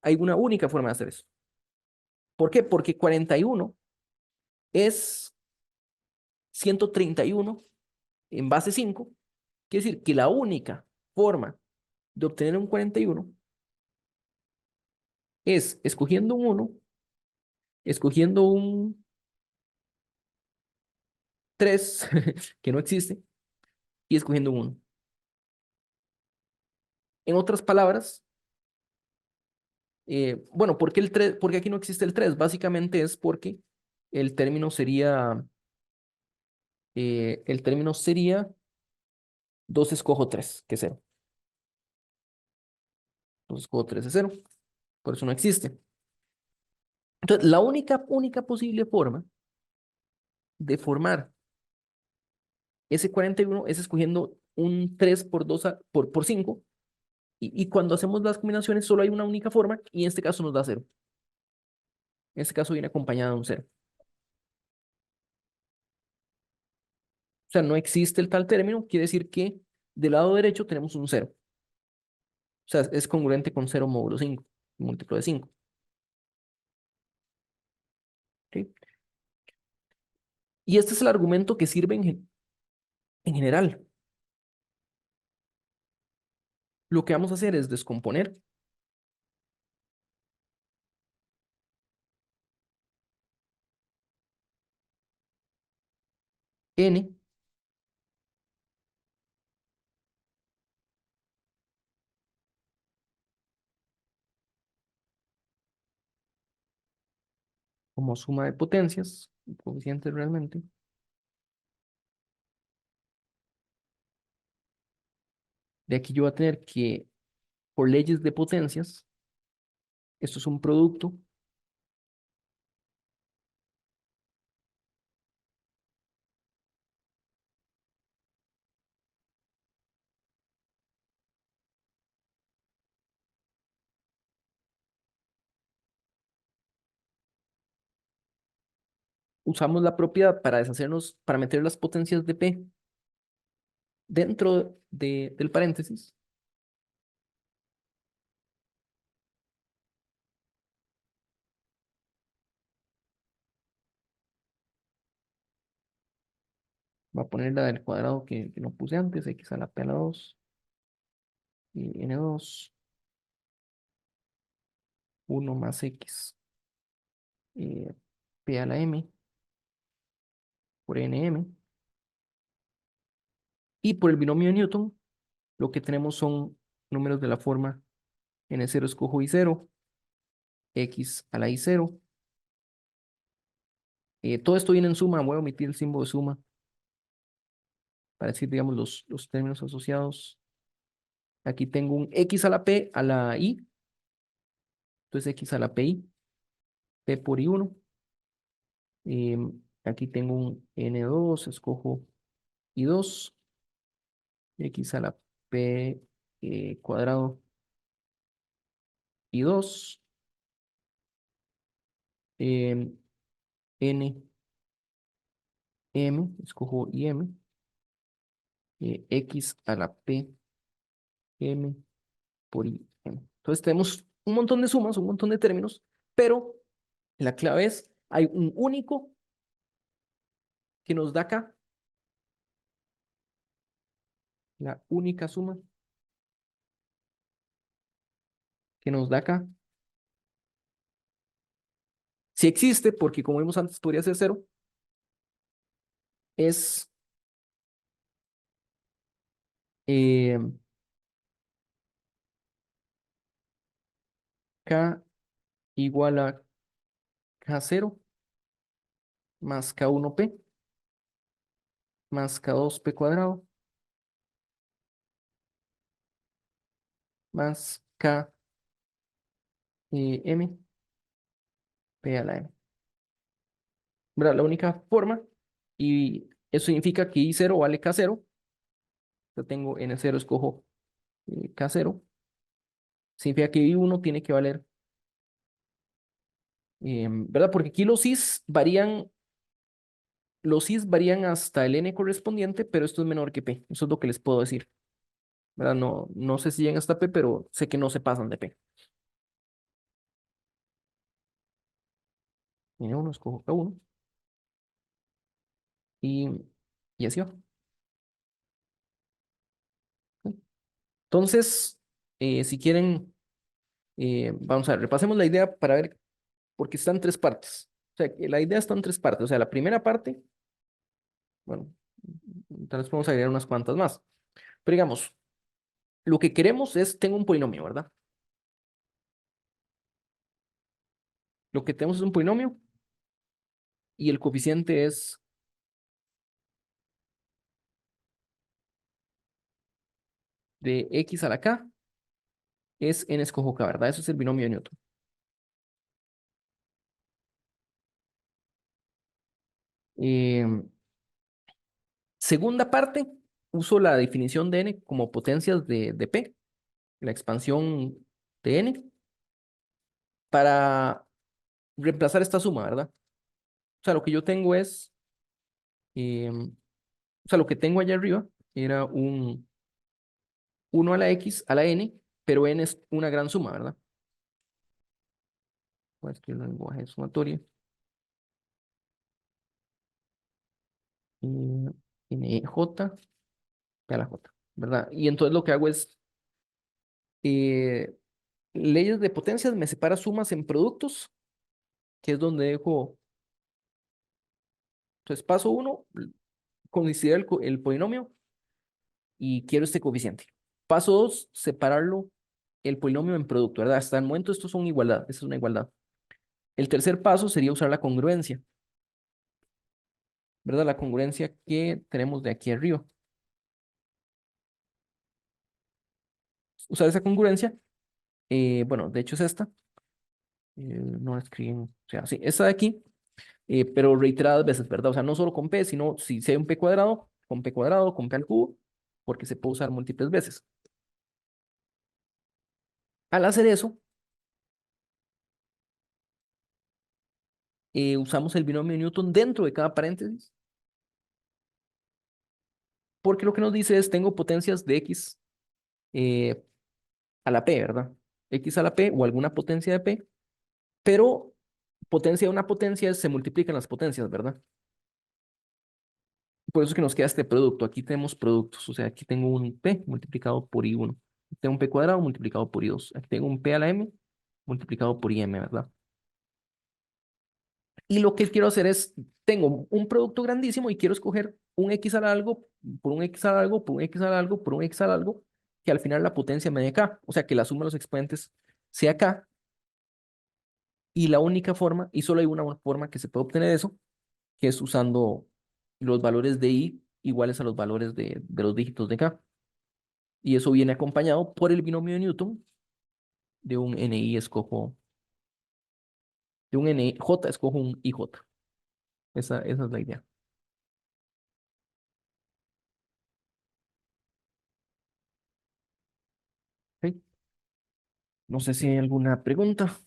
Speaker 1: Hay una única forma de hacer esto. ¿Por qué? Porque 41 es 131 en base 5. Quiere decir que la única forma de obtener un 41 es escogiendo un 1, escogiendo un 3 que no existe, y escogiendo un 1. En otras palabras, bueno, ¿por qué el 3? Porque aquí no existe el 3. Básicamente es porque el término sería 2 escojo 3, que es 0. 2 escojo 3 es 0. Por eso no existe. Entonces, la única posible forma de formar ese 41 es escogiendo un 3 por 2 por 5. Y cuando hacemos las combinaciones, solo hay una única forma, y en este caso nos da 0. En este caso viene acompañado de un 0. O sea, no existe el tal término, quiere decir que del lado derecho tenemos un 0. O sea, es congruente con 0 módulo 5, múltiplo de 5. ¿Sí? Y este es el argumento que sirve en general. Lo que vamos a hacer es descomponer n como suma de potencias, coeficientes realmente. De aquí yo voy a tener que, por leyes de potencias, esto es un producto. Usamos la propiedad para deshacernos, para meter las potencias de P dentro del paréntesis. Va a poner la del cuadrado que no puse antes, x a la p a la 2, y n2, 1 más x, p a la m por nm. Y por el binomio de Newton, lo que tenemos son números de la forma n0 escojo i0, x a la i0. Todo esto viene en suma, voy a omitir el símbolo de suma para decir, digamos, los términos asociados. Aquí tengo un x a la p a la i, entonces x a la pi, p por i1. Aquí tengo un n2, escojo i2, x a la p cuadrado i2, n m, escojo im, x a la p m por i m. Entonces tenemos un montón de sumas, un montón de términos, pero la clave es, hay un único que nos da acá, la única suma que nos da acá. Si existe, porque como vimos antes podría ser cero, es eh, k igual a k0 más k1p más k2p cuadrado más k m p a la m. ¿Verdad? La única forma, y eso significa que i0 vale k0. Yo tengo n0, escojo k0. Significa que i1 tiene que valer, ¿verdad? Porque aquí los i's varían hasta el n correspondiente, pero esto es menor que p. Eso es lo que les puedo decir. ¿Verdad? No, no sé si llegan hasta p, pero sé que no se pasan de p. N1, escojo k1 y, y así va. Entonces, si quieren, vamos a ver, repasemos la idea para ver, porque está en tres partes. O sea, que la idea está en tres partes. O sea, la primera parte, bueno, tal vez podemos agregar unas cuantas más. Pero digamos, lo que queremos es, tengo un polinomio, ¿verdad? Lo que tenemos es un polinomio y el coeficiente es de x a la k, es n escojo k, ¿verdad? Eso es el binomio de Newton. Em, Segunda parte, uso la definición de n como potencias de p, la expansión de n, para reemplazar esta suma, ¿verdad? O sea, lo que yo tengo es, o sea, lo que tengo allá arriba era un 1 a la x a la n, pero n es una gran suma, ¿verdad? Voy a escribir el lenguaje sumatorio. eh, NJ a la J, ¿verdad? Y entonces lo que hago es, eh, leyes de potencias, me separa sumas en productos, que es donde dejo, entonces paso uno, considerar el polinomio y quiero este coeficiente. Paso dos, separarlo, el polinomio en producto, ¿verdad? Hasta el momento estos son igualdad, esta es una igualdad. El tercer paso sería usar la congruencia, ¿verdad? La congruencia que tenemos de aquí arriba. Usar esa congruencia, bueno, de hecho es esta, no la escribí, o sea, sí, esta de aquí, pero reiteradas veces, ¿verdad? O sea, no solo con p, sino si hay un p cuadrado, con p cuadrado, con p al cubo, porque se puede usar múltiples veces. Al hacer eso, usamos el binomio de Newton dentro de cada paréntesis, porque lo que nos dice es, tengo potencias de x eh, a la p, ¿verdad? X a la p o alguna potencia de p, pero potencia de una potencia se multiplican las potencias, ¿verdad? Por eso es que nos queda este producto. Aquí tenemos productos, o sea, aquí tengo un P multiplicado por I1. Aquí tengo un P cuadrado multiplicado por I2. Aquí tengo un P a la M multiplicado por IM, ¿verdad? Y lo que quiero hacer es, tengo un producto grandísimo y quiero escoger un X al algo, por un X al algo, por un X al algo, por un X al algo, que al final la potencia me dé K. O sea, que la suma de los exponentes sea K. Y la única forma, y solo hay una forma que se puede obtener eso, que es usando los valores de I iguales a los valores de los dígitos de K. Y eso viene acompañado por el binomio de Newton de un NI escojo, de un NJ escojo un IJ. Esa es la idea. ¿Ok? No sé si hay alguna pregunta,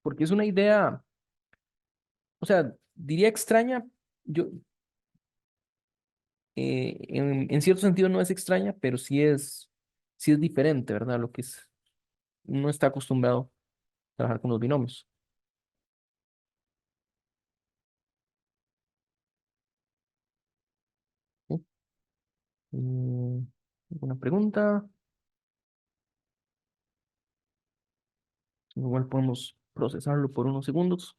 Speaker 1: porque es una idea, o sea, diría extraña, yo, en cierto sentido no es extraña, pero sí es diferente, ¿verdad? Lo que es, uno está acostumbrado a trabajar con los binomios. ¿Sí? ¿Alguna pregunta? Igual podemos procesarlo por unos segundos.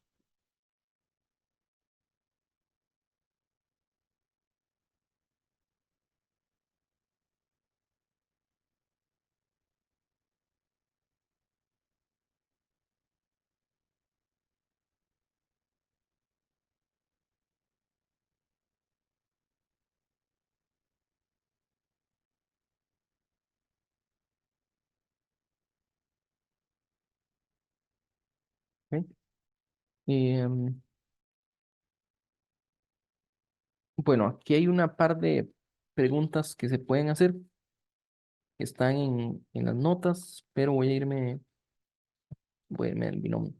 Speaker 1: ¿Ok? Em, bueno, aquí hay una par de preguntas que se pueden hacer, que están en las notas, pero voy a irme al binomio.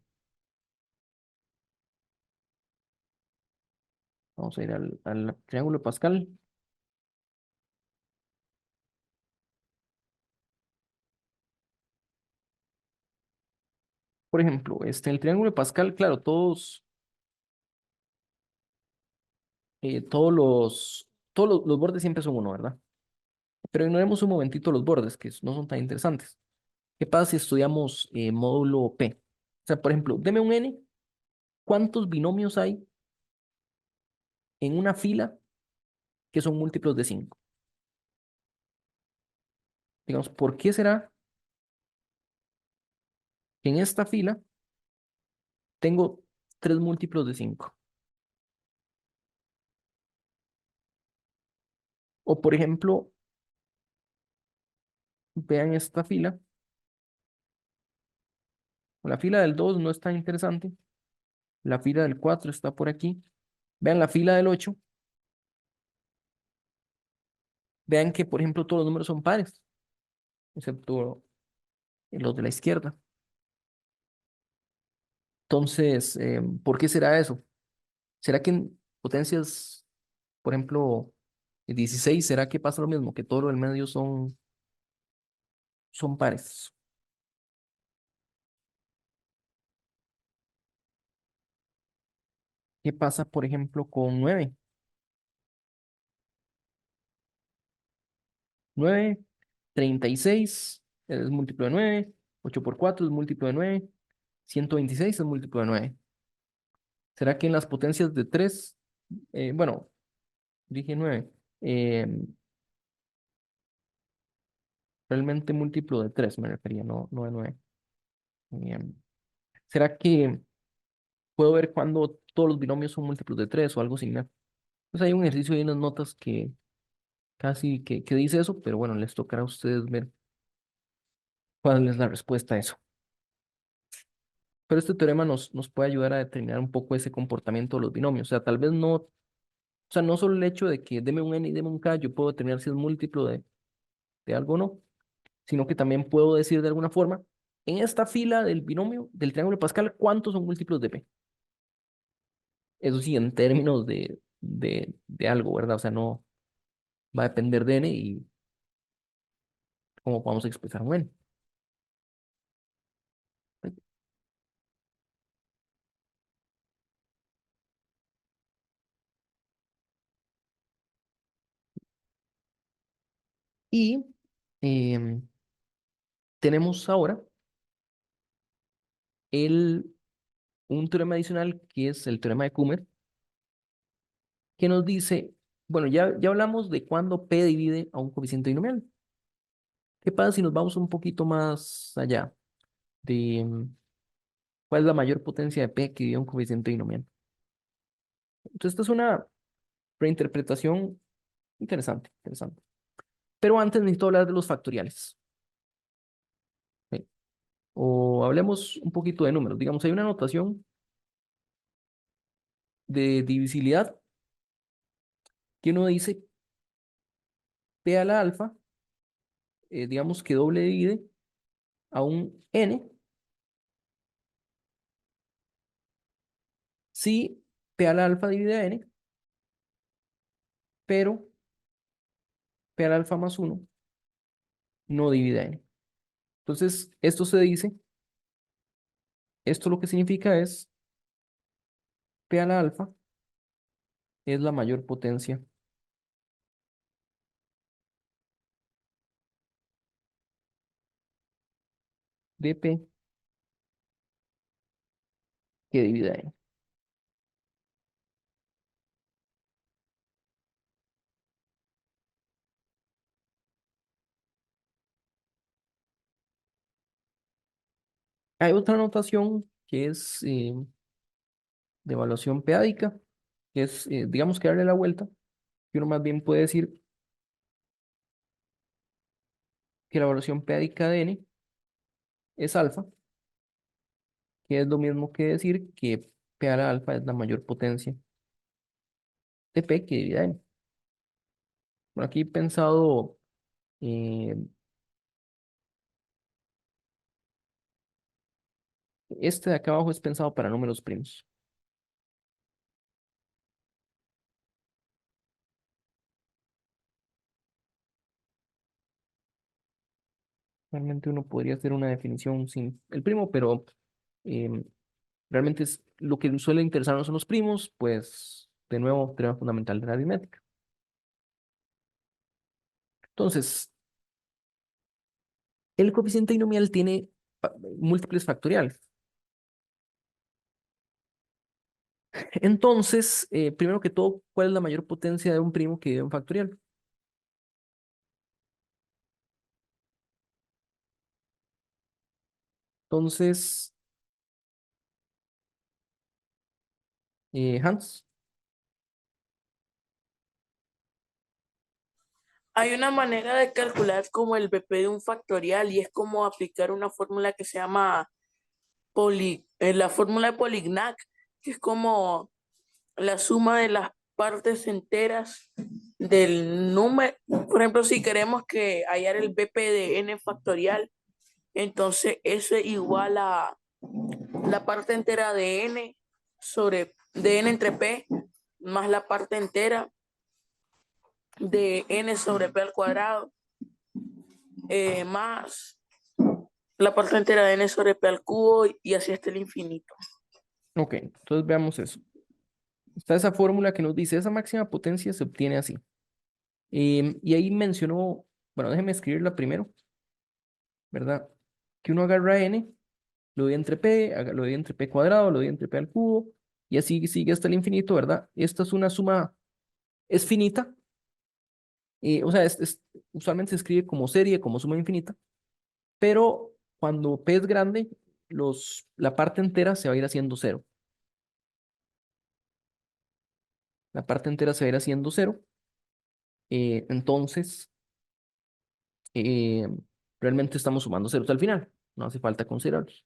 Speaker 1: Vamos a ir al triángulo de Pascal. Por ejemplo, el triángulo de Pascal, claro, todos los bordes siempre son uno, ¿verdad? Pero ignoremos un momentito los bordes, que no son tan interesantes. ¿Qué pasa si estudiamos módulo P? O sea, por ejemplo, deme un n, ¿cuántos binomios hay en una fila que son múltiplos de 5? Digamos, ¿por qué será que en esta fila tengo tres múltiplos de 5? O por ejemplo, vean esta fila, la fila del 2 no es tan interesante, la fila del 4 está por aquí, vean la fila del 8, vean que por ejemplo todos los números son pares, excepto los de la izquierda. Entonces, ¿por qué será eso? ¿Será que en potencias, por ejemplo, 16, será que pasa lo mismo, que todo lo del medio son pares? ¿Qué pasa, por ejemplo, con 9? 9, 36 es múltiplo de 9, 8 por 4 es múltiplo de 9, 126 es múltiplo de 9. ¿Será que en las potencias de 3, bueno, dije 9, eh, realmente múltiplo de 3 me refería, no de 9? Eh, ¿Será que puedo ver cuando todos los binomios son múltiplos de 3 o algo similar? Pues hay un ejercicio y unas notas que casi que dice eso, pero bueno, les tocará a ustedes ver cuál es la respuesta a eso. Pero este teorema nos puede ayudar a determinar un poco ese comportamiento de los binomios. O sea, tal vez no, o sea, no solo el hecho de que deme un n y deme un k, yo puedo determinar si es múltiplo de algo o no, sino que también puedo decir de alguna forma, en esta fila del binomio, del triángulo de Pascal, ¿cuántos son múltiplos de p? Eso sí, en términos de algo, ¿verdad? O sea, no va a depender de n y cómo vamos a expresar un n. Y em, tenemos ahora un teorema adicional que es el teorema de Kummer, que nos dice, bueno, ya hablamos de cuándo P divide a un coeficiente binomial. ¿Qué pasa si nos vamos un poquito más allá de cuál es la mayor potencia de P que divide a un coeficiente binomial? Entonces, esta es una reinterpretación interesante, interesante. Pero antes necesito hablar de los factoriales. ¿Sí? O hablemos un poquito de números. Digamos, hay una notación de divisibilidad que uno dice P a la alfa, digamos que doble divide a un n si P a la alfa divide a n, pero P a la alfa más uno no divide a n. Entonces, esto se dice, esto lo que significa es P a la alfa es la mayor potencia de P que divide a n. Hay otra notación que es de evaluación peádica, que es, digamos, que darle la vuelta, que uno más bien puede decir que la evaluación peádica de n es alfa, que es lo mismo que decir que P a la alfa es la mayor potencia de P que divide a n. Bueno, aquí he pensado, eh, este de acá abajo es pensado para números primos. Realmente uno podría hacer una definición sin el primo, pero em, realmente es lo que suele interesarnos son los primos, pues de nuevo, teorema fundamental de la aritmética. Entonces, el coeficiente binomial tiene múltiples factoriales. Entonces, primero que todo, ¿cuál es la mayor potencia de un primo que divide un factorial? Entonces, Hans,
Speaker 2: Hay una manera de calcular como el BP de un factorial y es como aplicar una fórmula que se llama la fórmula de Polignac, que es como la suma de las partes enteras del número. Por ejemplo, si queremos que hallar el BP de n factorial, entonces eso es igual a la parte entera de n entre p más la parte entera de n sobre p al cuadrado más la parte entera de n sobre p al cubo y así hasta el infinito.
Speaker 1: ok, entonces veamos eso. Está esa fórmula que nos dice, esa máxima potencia se obtiene así. Y ahí mencionó, bueno, déjeme escribirla primero, ¿verdad? Que uno agarra n, lo divide entre p, lo divide entre p cuadrado, lo divide entre p al cubo, y así sigue hasta el infinito, ¿verdad? Esta es una suma, es finita, o sea, usualmente se escribe como serie, como suma infinita, pero cuando p es grande, la parte entera se va a ir haciendo cero. La parte entera se va a ir haciendo cero, entonces eh, realmente estamos sumando ceros al final, no hace falta considerarlos.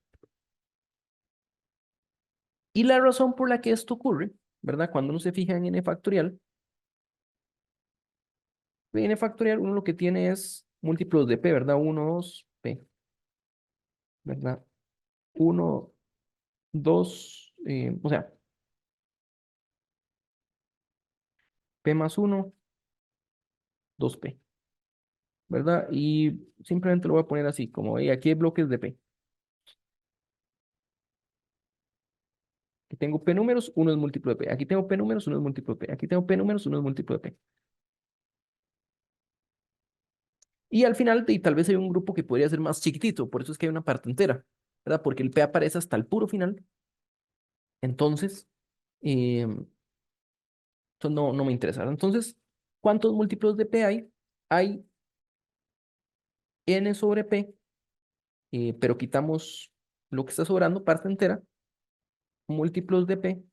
Speaker 1: Y la razón por la que esto ocurre, ¿verdad? Cuando uno se fija en n factorial, n factorial uno lo que tiene es múltiplos de p, ¿verdad? 1, 2, p, ¿verdad? 1, 2, o sea, p más 1, 2p, ¿verdad? Y simplemente lo voy a poner así, como aquí hay bloques de p. Aquí tengo p números, uno es múltiplo de p. Aquí tengo p números, uno es múltiplo de p. Aquí tengo p números, uno es múltiplo de p. Y al final, y tal vez hay un grupo que podría ser más chiquitito, por eso es que hay una parte entera, ¿verdad? Porque el P aparece hasta el puro final. Entonces, em, entonces no me interesa. Entonces, ¿cuántos múltiplos de P hay? Hay N sobre P, pero quitamos lo que está sobrando, parte entera, múltiplos de P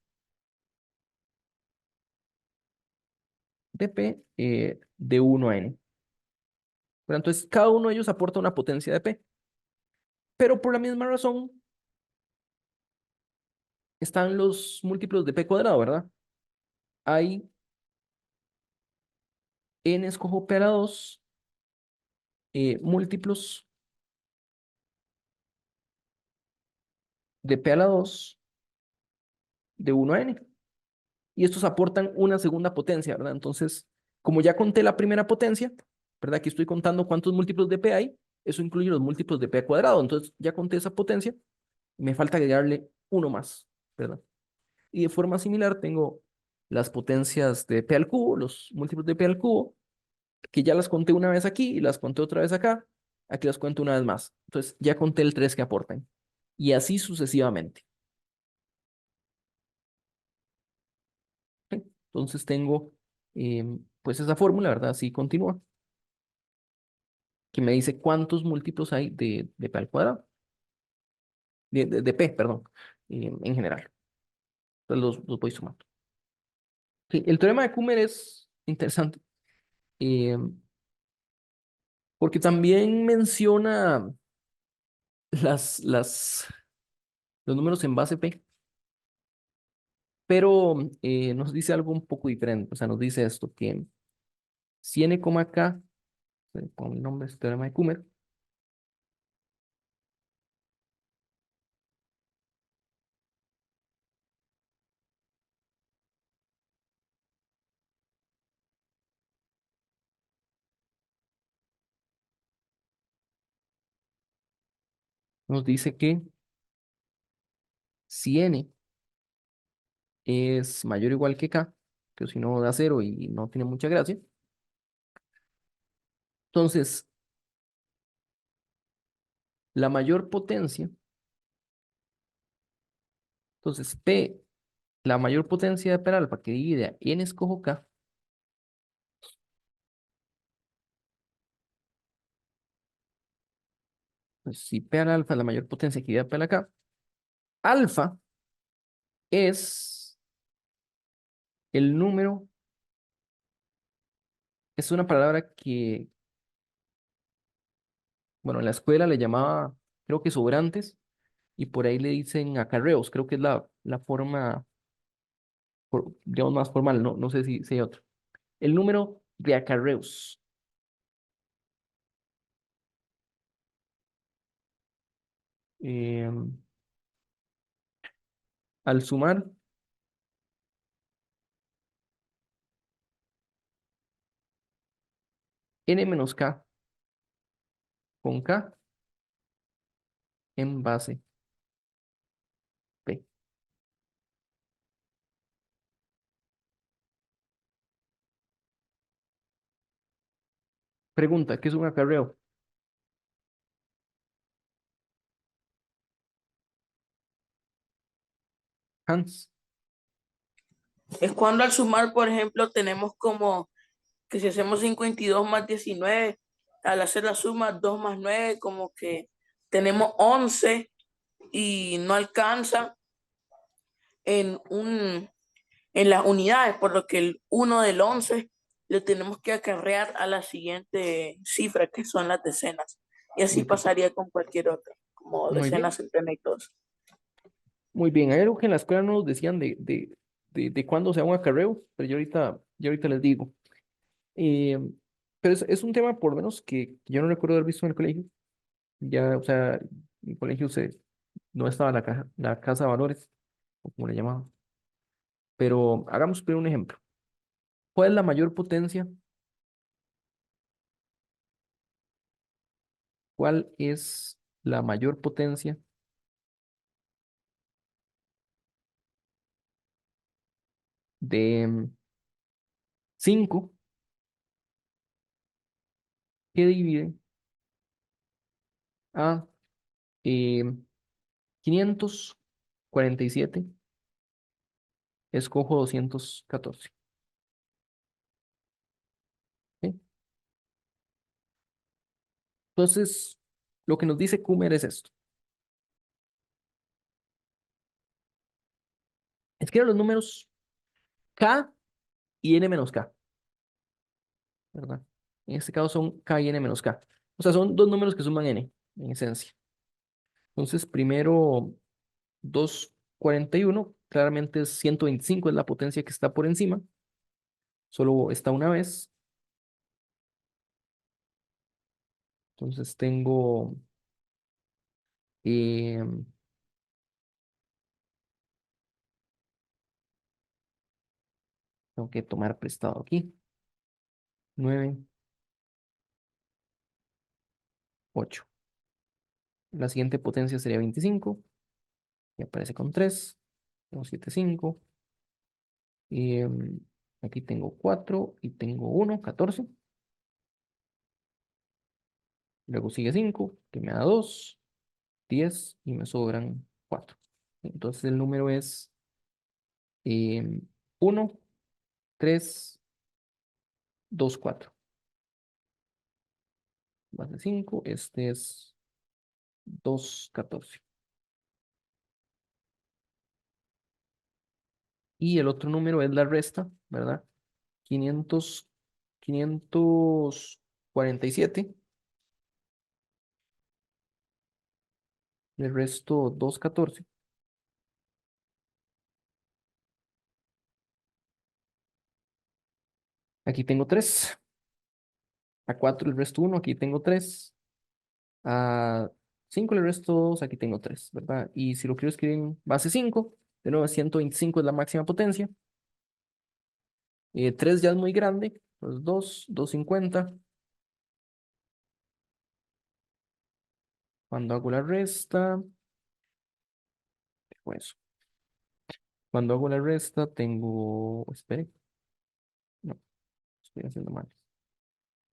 Speaker 1: de 1 a N. Pero entonces, cada uno de ellos aporta una potencia de P. Pero por la misma razón, están los múltiplos de P cuadrado, ¿verdad? Hay N escojo P a la 2 múltiplos de P a la 2 de 1 a N. Y estos aportan una segunda potencia, ¿verdad? Entonces, como ya conté la primera potencia, ¿verdad? Aquí estoy contando cuántos múltiplos de P hay, eso incluye los múltiplos de P al cuadrado, entonces ya conté esa potencia, me falta agregarle uno más, ¿verdad? Y de forma similar tengo las potencias de P al cubo, los múltiplos de P al cubo, que ya las conté una vez aquí y las conté otra vez acá, aquí las cuento una vez más. Entonces ya conté el 3 que aportan. Y así sucesivamente. ¿Ok? Entonces tengo pues esa fórmula, ¿verdad? Así continúa, que me dice cuántos múltiplos hay de P al cuadrado, de P, perdón, en general. Entonces los voy sumando. Ok, el teorema de Kummer es interesante eh, porque también menciona las, los números en base P, pero nos dice algo un poco diferente. O sea, nos dice esto, que si n, k, con el nombre de este teorema de Kummer, nos dice que si n es mayor o igual que k, que si no da cero y no tiene mucha gracia, entonces la mayor potencia, entonces P, la mayor potencia de P alfa que divide a n escojo k, pues si P al alfa es la mayor potencia que divide a P a la k, alfa es el número, es una palabra que, bueno, en la escuela le llamaba, creo que sobrantes, y por ahí le dicen acarreos, creo que es la forma, digamos, más formal, no sé si hay otro. El número de acarreos. Em, Al sumar n menos k con k en base P. Pregunta, ¿qué es un acarreo? Hans,
Speaker 2: Es cuando al sumar, por ejemplo, tenemos como que si hacemos 52 más 19 al hacer la suma 2 más 9 como que tenemos 11 y no alcanza en, un, en las unidades, por lo que el uno del 11 le tenemos que acarrear a la siguiente cifra, que son las decenas. Y así
Speaker 1: muy bien,
Speaker 2: pasaría con cualquier otra, como
Speaker 1: muy bien,
Speaker 2: decenas, centenas y todos.
Speaker 1: muy bien. Hay algo que en la escuela no nos decían de cuándo se da un acarreo, pero yo ahorita les digo. Eh, pero es un tema, por lo menos, que yo no recuerdo haber visto en el colegio. Ya, o sea, en el colegio no estaba la casa de valores, o como le llamaban. Pero hagamos primero un ejemplo. ¿Cuál es la mayor potencia? ¿Cuál es la mayor potencia de 5 que divide a 547, escojo 214. ¿Sí? Entonces, lo que nos dice Kummer es esto. Escribe los números K y N menos K, ¿verdad? En este caso son K y N menos K. O sea, son dos números que suman N, en esencia. Entonces, primero 241, claramente es 125, es la potencia que está por encima. Solo está una vez. Entonces eh, tengo que tomar prestado aquí. 9, 8. La siguiente potencia sería 25. Y aparece con 3. Tengo 7, 5. Aquí tengo 4 y tengo 1, 14. Luego sigue 5, que me da 2, 10 y me sobran 4. Entonces el número es 1, 3, 2, 4. Base 5, este es 2, 14. Y el otro número es la resta, ¿verdad? 500, 547. Le resto 2, 14. Aquí tengo 3. A 4 le resto 1, aquí tengo 3. A 5 le resto 2, aquí tengo 3, ¿verdad? Y si lo quiero escribir en base 5, de nuevo 125 es la máxima potencia. 3 ya es muy grande, pues 2, 250. Cuando hago la resta, pues, cuando hago la resta tengo, espere, no, estoy haciendo mal.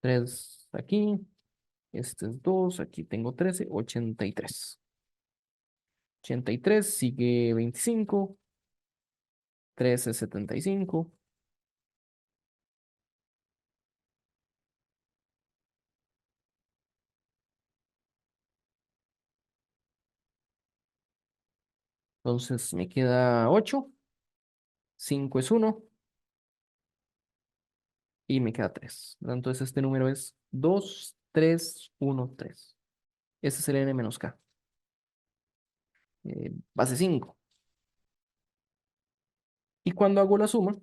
Speaker 1: 3 aquí, este es 2, aquí tengo 13, 83. 83 sigue 25, 13, 75. Entonces me queda 8, 5 es 1 y me queda 3. Entonces este número es 2, 3, 1, 3. Ese es el n menos k. Base 5. Y cuando hago la suma,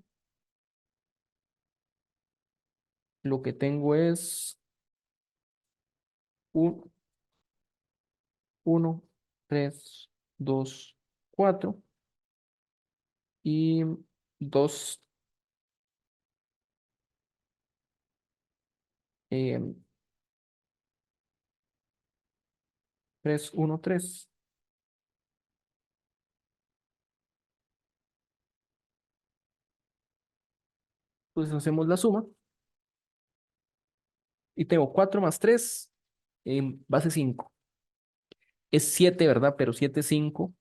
Speaker 1: lo que tengo es 1, 3, 2, 4 y 2, 3, 1, 3. Entonces hacemos la suma y tengo 4 más 3 en base 5. Es 7, ¿verdad? Pero 7 es 5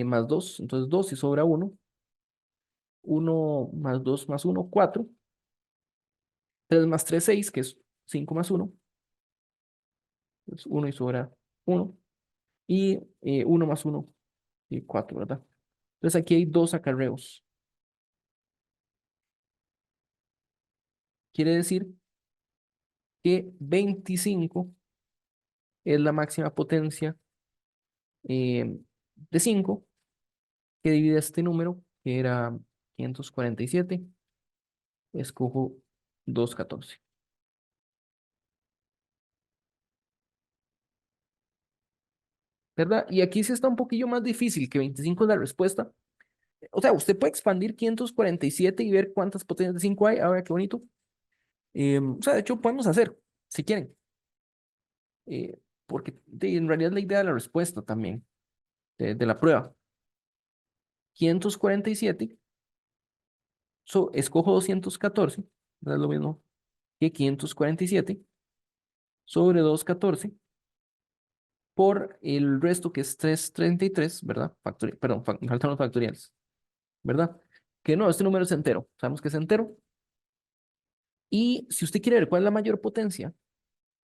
Speaker 1: más 2. Entonces 2 y sobra 1. 1 más 2 más 1, 4. 3 más 3, 6, que es 5 más 1. Entonces 1 y sobra 1. Y 1 más 1, y 4, ¿verdad? Entonces aquí hay dos acarreos. Quiere decir que 25 es la máxima potencia de 5 que divide este número, que era 547. Escojo 214. ¿Verdad? Y aquí sí está un poquillo más difícil, que 25 es la respuesta. O sea, usted puede expandir 547 y ver cuántas potencias de 5 hay. Ahora, qué bonito. O sea, de hecho, podemos hacer, si quieren. Porque en realidad es la idea de la respuesta también, de la prueba. 547, escojo 214, no es lo mismo que 547. sobre 214 por el resto que es 333, ¿verdad? Perdón, me faltan los factoriales, ¿verdad? Que no, este número es entero. Sabemos que es entero. Y si usted quiere ver cuál es la mayor potencia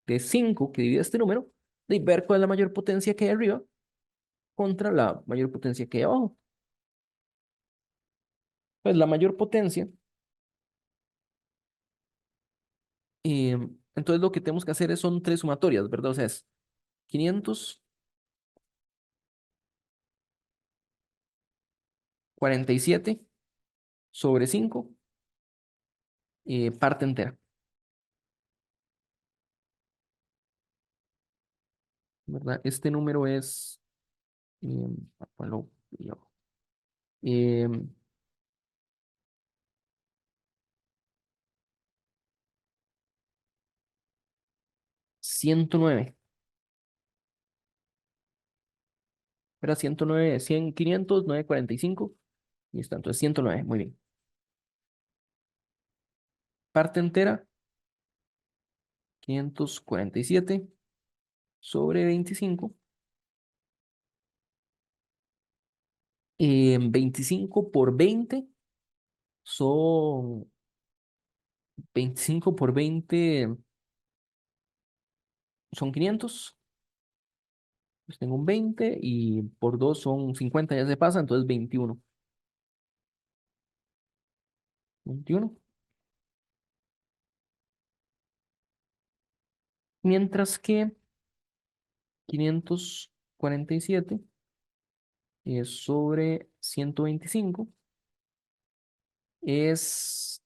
Speaker 1: de 5 que divide este número, de ver cuál es la mayor potencia que hay arriba contra la mayor potencia que hay abajo. Pues la mayor potencia, entonces lo que tenemos que hacer son tres sumatorias, ¿verdad? O sea, es 547 sobre 5 parte entera, ¿verdad? Este número es, ponlo yo, eh, 109, era 109, 100, 500, 945, y está, entonces 109, muy bien. Parte entera, 547 sobre 25, 25 por 20 son 25 por 20 son 500, pues tengo un 20 y por 2 son 50, ya se pasa, entonces 21. 21. Mientras que 547 sobre 125 es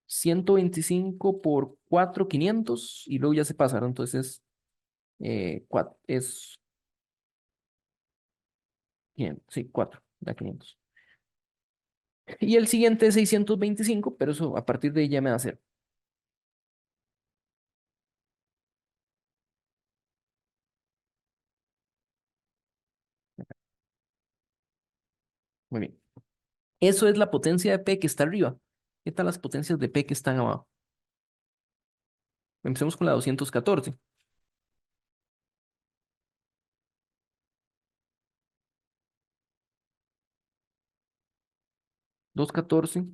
Speaker 1: 125 por 4 500 y luego ya se pasaron, entonces es 500, sí, 4, da 500. Y el siguiente es 625, pero eso a partir de ahí ya me da 0. Muy bien. Eso es la potencia de P que está arriba. ¿Qué tal las potencias de P que están abajo? Empecemos con la 214. 214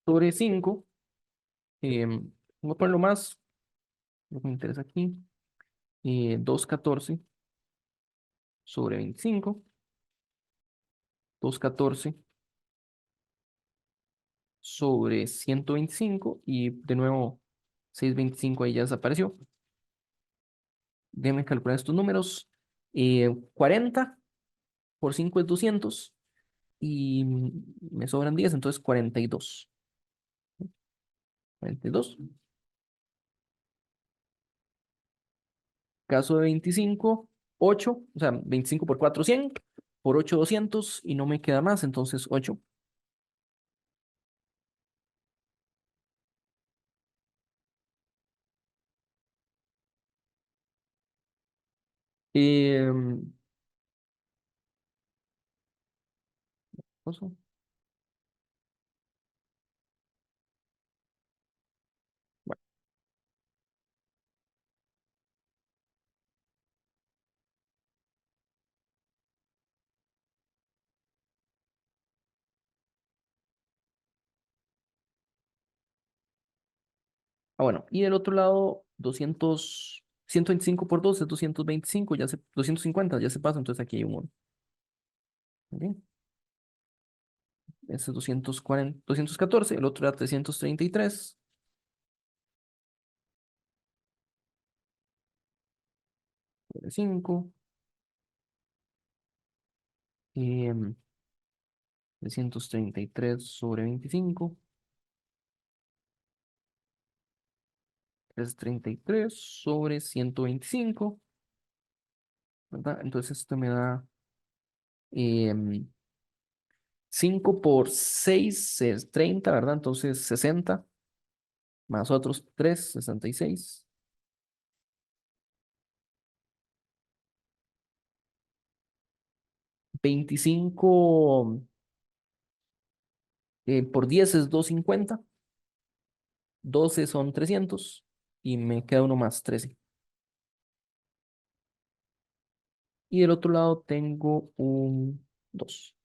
Speaker 1: sobre 5. Voy a ponerlo más, lo que me interesa aquí. 214 sobre 25. 214 sobre 125. Y de nuevo, 625 ahí ya desapareció. Déjenme calcular estos números. 40 por 5 es 200. Y me sobran 10, entonces 42. 42. Caso de 25, 8, o sea, 25 por 4, 100, por 8, 200, y no me queda más, entonces 8. Cosa. Bueno, bueno, y del otro lado, 200, 125 por 2 es 225, 250, ya se pasa, entonces aquí hay un 1. ¿Ok? Ese es 240, 214, el otro era 333, 5, 333 sobre 25, 333 sobre 125, ¿verdad? Entonces esto me da 5 por 6 es 30, ¿verdad? Entonces 60 más otros 3, 66. 25 por 10 es 250. 12 son 300 y me queda uno más, 13. Y del otro lado tengo un 2.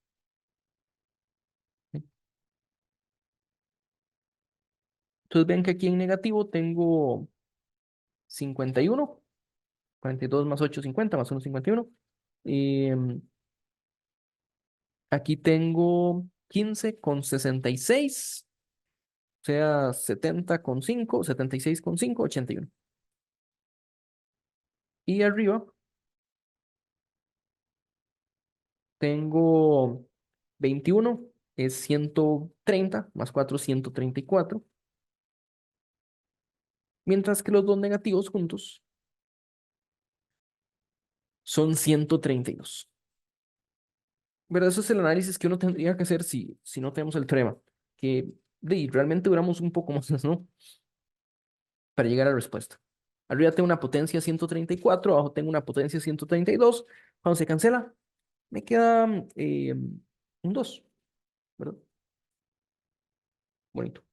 Speaker 1: Entonces ven que aquí en negativo tengo 51, 42 más 8, 50, más 1, 51. Em, Aquí tengo 15 con 66, o sea, 70 con 5, 76 con 5, 81. Y arriba tengo 21, es 130, más 4, 134. Mientras que los dos negativos juntos son 132. ¿Verdad? Eso es el análisis que uno tendría que hacer si no tenemos el teorema, que realmente duramos un poco más, ¿no? Para llegar a la respuesta. Arriba tengo una potencia 134, abajo tengo una potencia 132. Cuando se cancela, me queda un 2, ¿verdad? Bonito.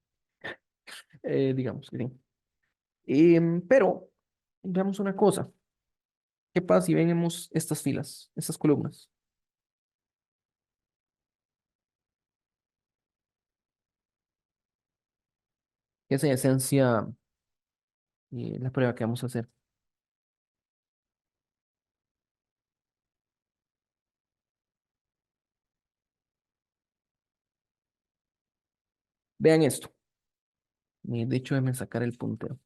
Speaker 1: Digamos que sí. Pero veamos una cosa. ¿Qué pasa si vemos estas filas, estas columnas? Esa es en esencia la prueba que vamos a hacer. Vean esto. De hecho, déjenme sacar el puntero.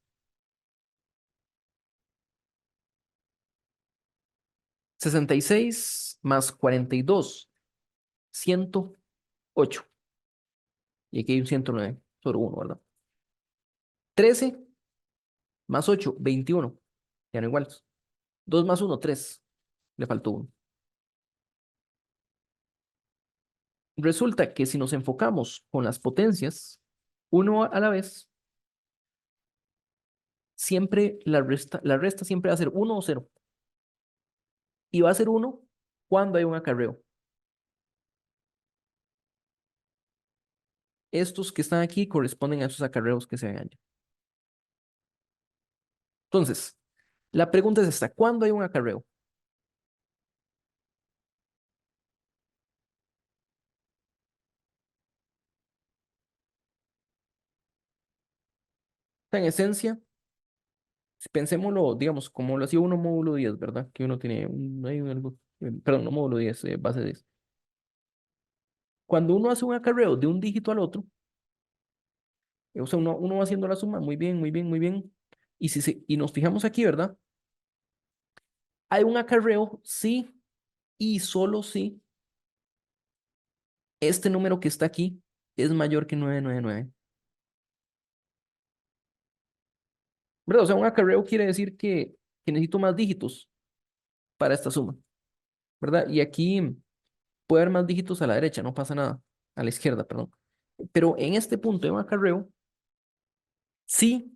Speaker 1: 66 más 42, 108. Y aquí hay un 109 sobre 1, ¿verdad? 13 más 8, 21. Ya no iguales. 2 más 1, 3. Le faltó 1. Resulta que si nos enfocamos con las potencias, uno a la vez, siempre la resta siempre va a ser 1 o 0. Y va a ser 1 cuando hay un acarreo. Estos que están aquí corresponden a esos acarreos que se ven allá. Entonces, la pregunta es esta: ¿cuándo hay un acarreo? En esencia, pensémoslo, digamos, como lo hacía uno módulo 10, ¿verdad? Que uno tiene perdón, no módulo 10, base 10. Cuando uno hace un acarreo de un dígito al otro, o sea, uno va haciendo la suma, muy bien, muy bien, muy bien. Y nos fijamos aquí, ¿verdad? Hay un acarreo, sí, y solo si este número que está aquí es mayor que 999. ¿Verdad? O sea, un acarreo quiere decir que necesito más dígitos para esta suma, ¿verdad? Y aquí puede haber más dígitos a la derecha, no pasa nada. A la izquierda, perdón. Pero en este punto de un acarreo, sí,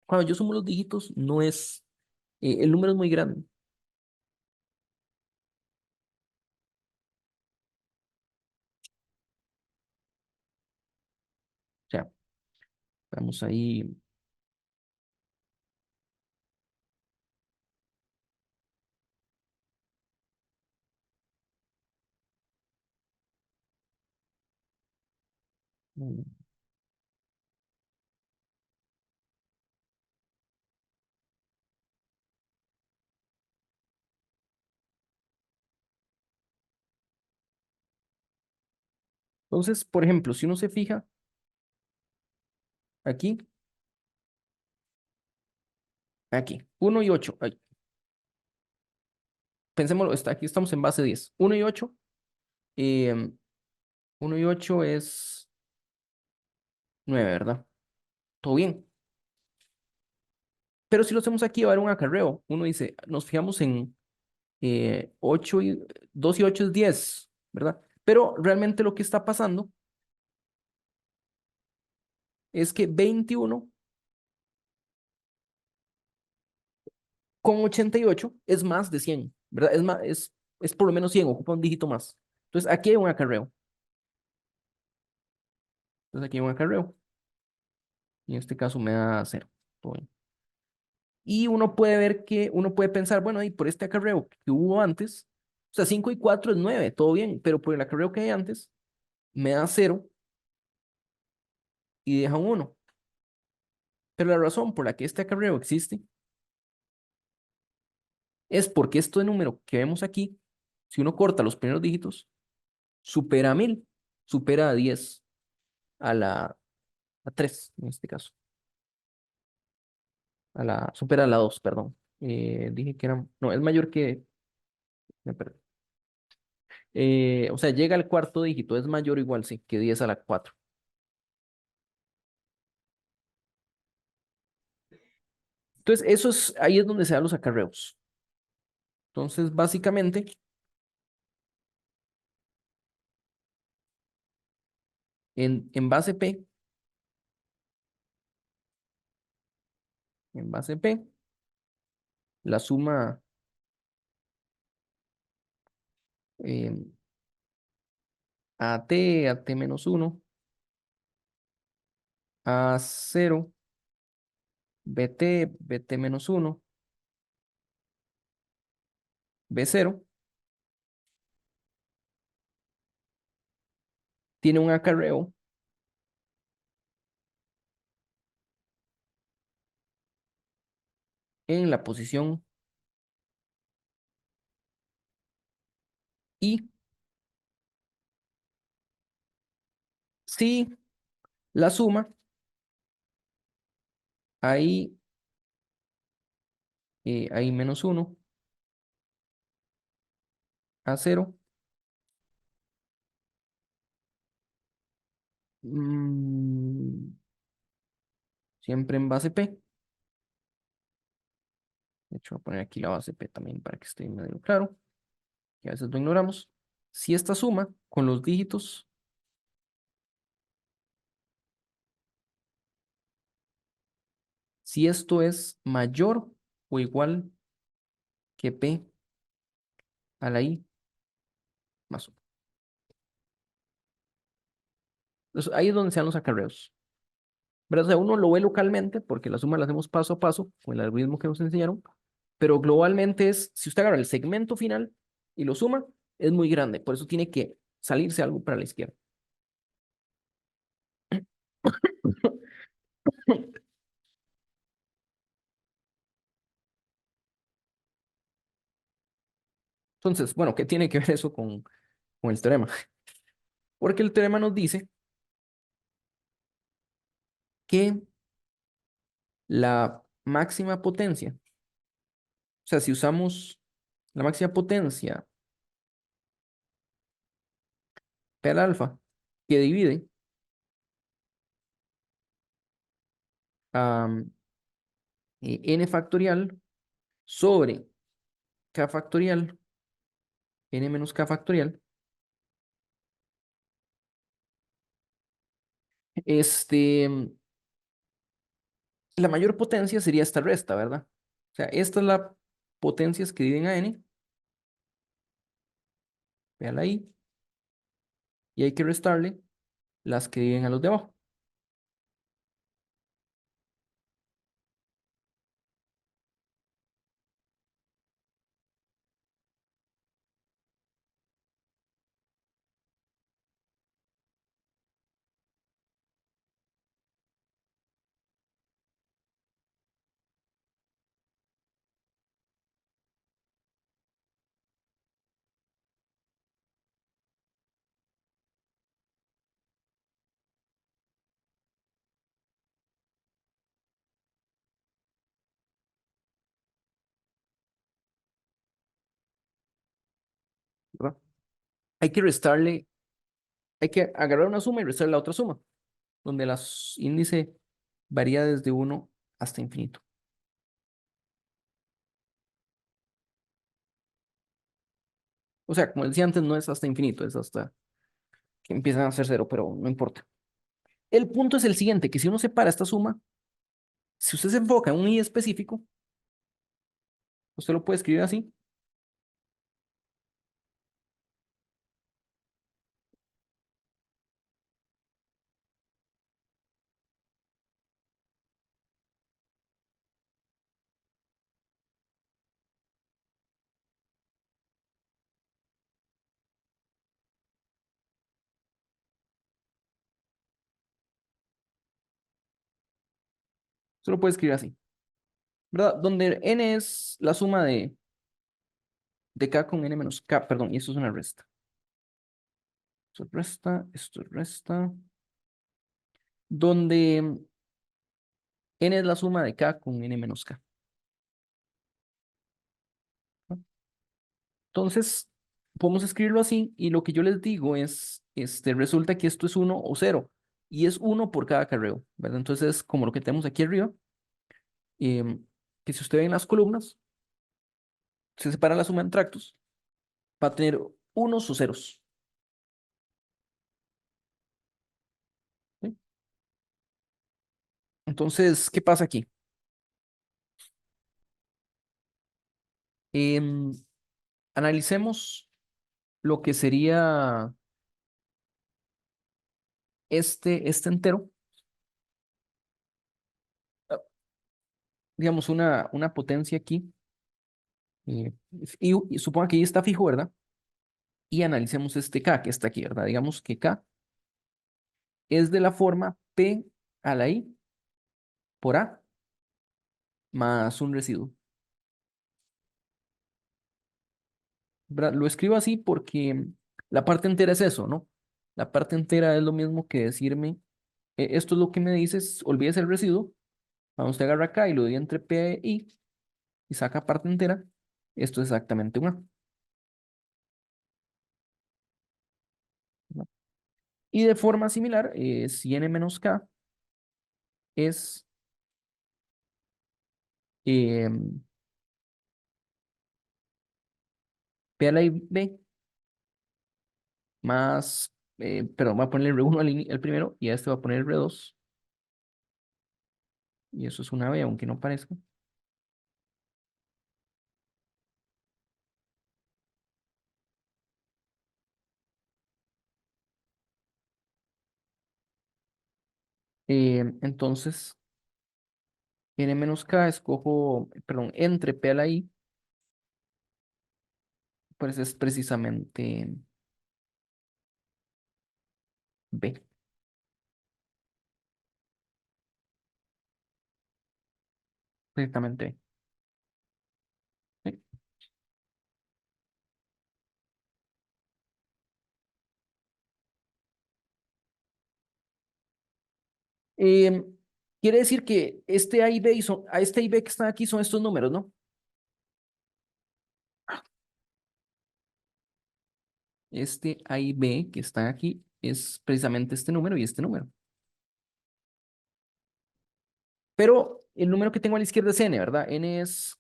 Speaker 1: cuando yo sumo los dígitos, no es, el número es muy grande. O sea, vamos ahí. mm, Entonces, por ejemplo, si uno se fija aquí, aquí, 1 y 8. Pensémoslo, aquí estamos en base 10. 1 y 8. eh, 1 y 8 es 9, ¿verdad? Todo bien. Pero si lo hacemos aquí, va a haber un acarreo. Uno dice, nos fijamos en 8 2 y 8 es 10, ¿verdad? Pero realmente lo que está pasando es que 21 con 88 es más de 100, ¿verdad? Es por lo menos 100, ocupa un dígito más. Entonces aquí hay un acarreo. Entonces aquí hay un acarreo. Y en este caso me da 0. Todo bien. Y uno puede ver que, uno puede pensar, bueno, y por este acarreo que hubo antes, o sea, 5 y 4 es 9, todo bien, pero por el acarreo que hay antes, me da 0 y deja un 1. Pero la razón por la que este acarreo existe es porque este número que vemos aquí, si uno corta los primeros dígitos, supera a 1000, supera a 10 a 3 en este caso, supera a la 2, perdón. Dije que era, no, es mayor que, me perdí. O sea, llega al cuarto dígito, es mayor o igual, sí, que 10 a la 4. Entonces, ahí es donde se dan los acarreos. Entonces, básicamente, en base P, en base P, la suma eh, a t menos 1, a 0, bt menos 1, b0, tiene un acarreo en la posición I si la suma ahí, ahí menos 1 a 0, mm, siempre en base P. De hecho, voy a poner aquí la base P también para que esté medio claro, que a veces lo ignoramos. Si esta suma con los dígitos, si esto es mayor o igual que P a la I más 1. Entonces, ahí es donde se dan los acarreos. ¿Verdad? O sea, uno lo ve localmente porque la suma la hacemos paso a paso con el algoritmo que nos enseñaron, pero globalmente es, si usted agarra el segmento final y lo suma, es muy grande, por eso tiene que salirse algo para la izquierda. Entonces, bueno, ¿qué tiene que ver eso con el teorema? Porque el teorema nos dice que la máxima potencia, o sea, si usamos la máxima potencia P al alfa que divide a n factorial sobre k factorial, n menos k factorial, este, la mayor potencia sería esta resta, ¿verdad? O sea, esta es la potencias que dividen a n, véala ahí, y hay que restarle las que dividen a los de abajo. ¿Verdad? Hay que restarle, hay que agarrar una suma y restarle la otra suma, donde el índice varía desde 1 hasta infinito. O sea, como decía antes, no es hasta infinito, es hasta que empiezan a ser cero, pero no importa. El punto es el siguiente, que si uno separa esta suma, si usted se enfoca en un i específico, usted lo puede escribir así. Se lo puede escribir así, ¿verdad? Donde n es la suma de k con n menos k, perdón, y esto es una resta. Esto es resta. Donde n es la suma de k con n menos k. ¿No? Entonces, podemos escribirlo así y lo que yo les digo es, resulta que esto es 1 o 0 y es 1 por cada acarreo, ¿verdad? Entonces, como lo que tenemos aquí arriba, em, que si usted ve en las columnas, se separa la suma en tractos, va a tener unos o ceros. ¿Sí? Entonces, ¿qué pasa aquí? Em, Analicemos lo que sería este entero, ah, digamos una potencia aquí, eh, y suponga que ahí está fijo, ¿verdad? Y analicemos este K que está aquí, ¿verdad? Digamos que K es de la forma P a la I por A más un residuo, ¿verdad? Lo escribo así porque la parte entera es eso, ¿no? La parte entera es lo mismo que decirme, esto es lo que me dices, olvides el residuo, cuando usted agarra acá y lo divide entre P e I y saca parte entera, esto es exactamente un A, ¿no? Y de forma similar, si n menos k es em, p a la i b más, perdón, voy a poner el R1 al primero y a este voy a poner el R2, y eso es una B, aunque no parezca. Entonces, n menos k escojo, perdón, entre p a la i, pues es precisamente B, precisamente B. ¿Sí? Em, Quiere decir que este A y B, a este A y B que están aquí son estos números, ¿no? Este A y B que están aquí es precisamente este número y este número. Pero el número que tengo a la izquierda es n, ¿verdad? N es,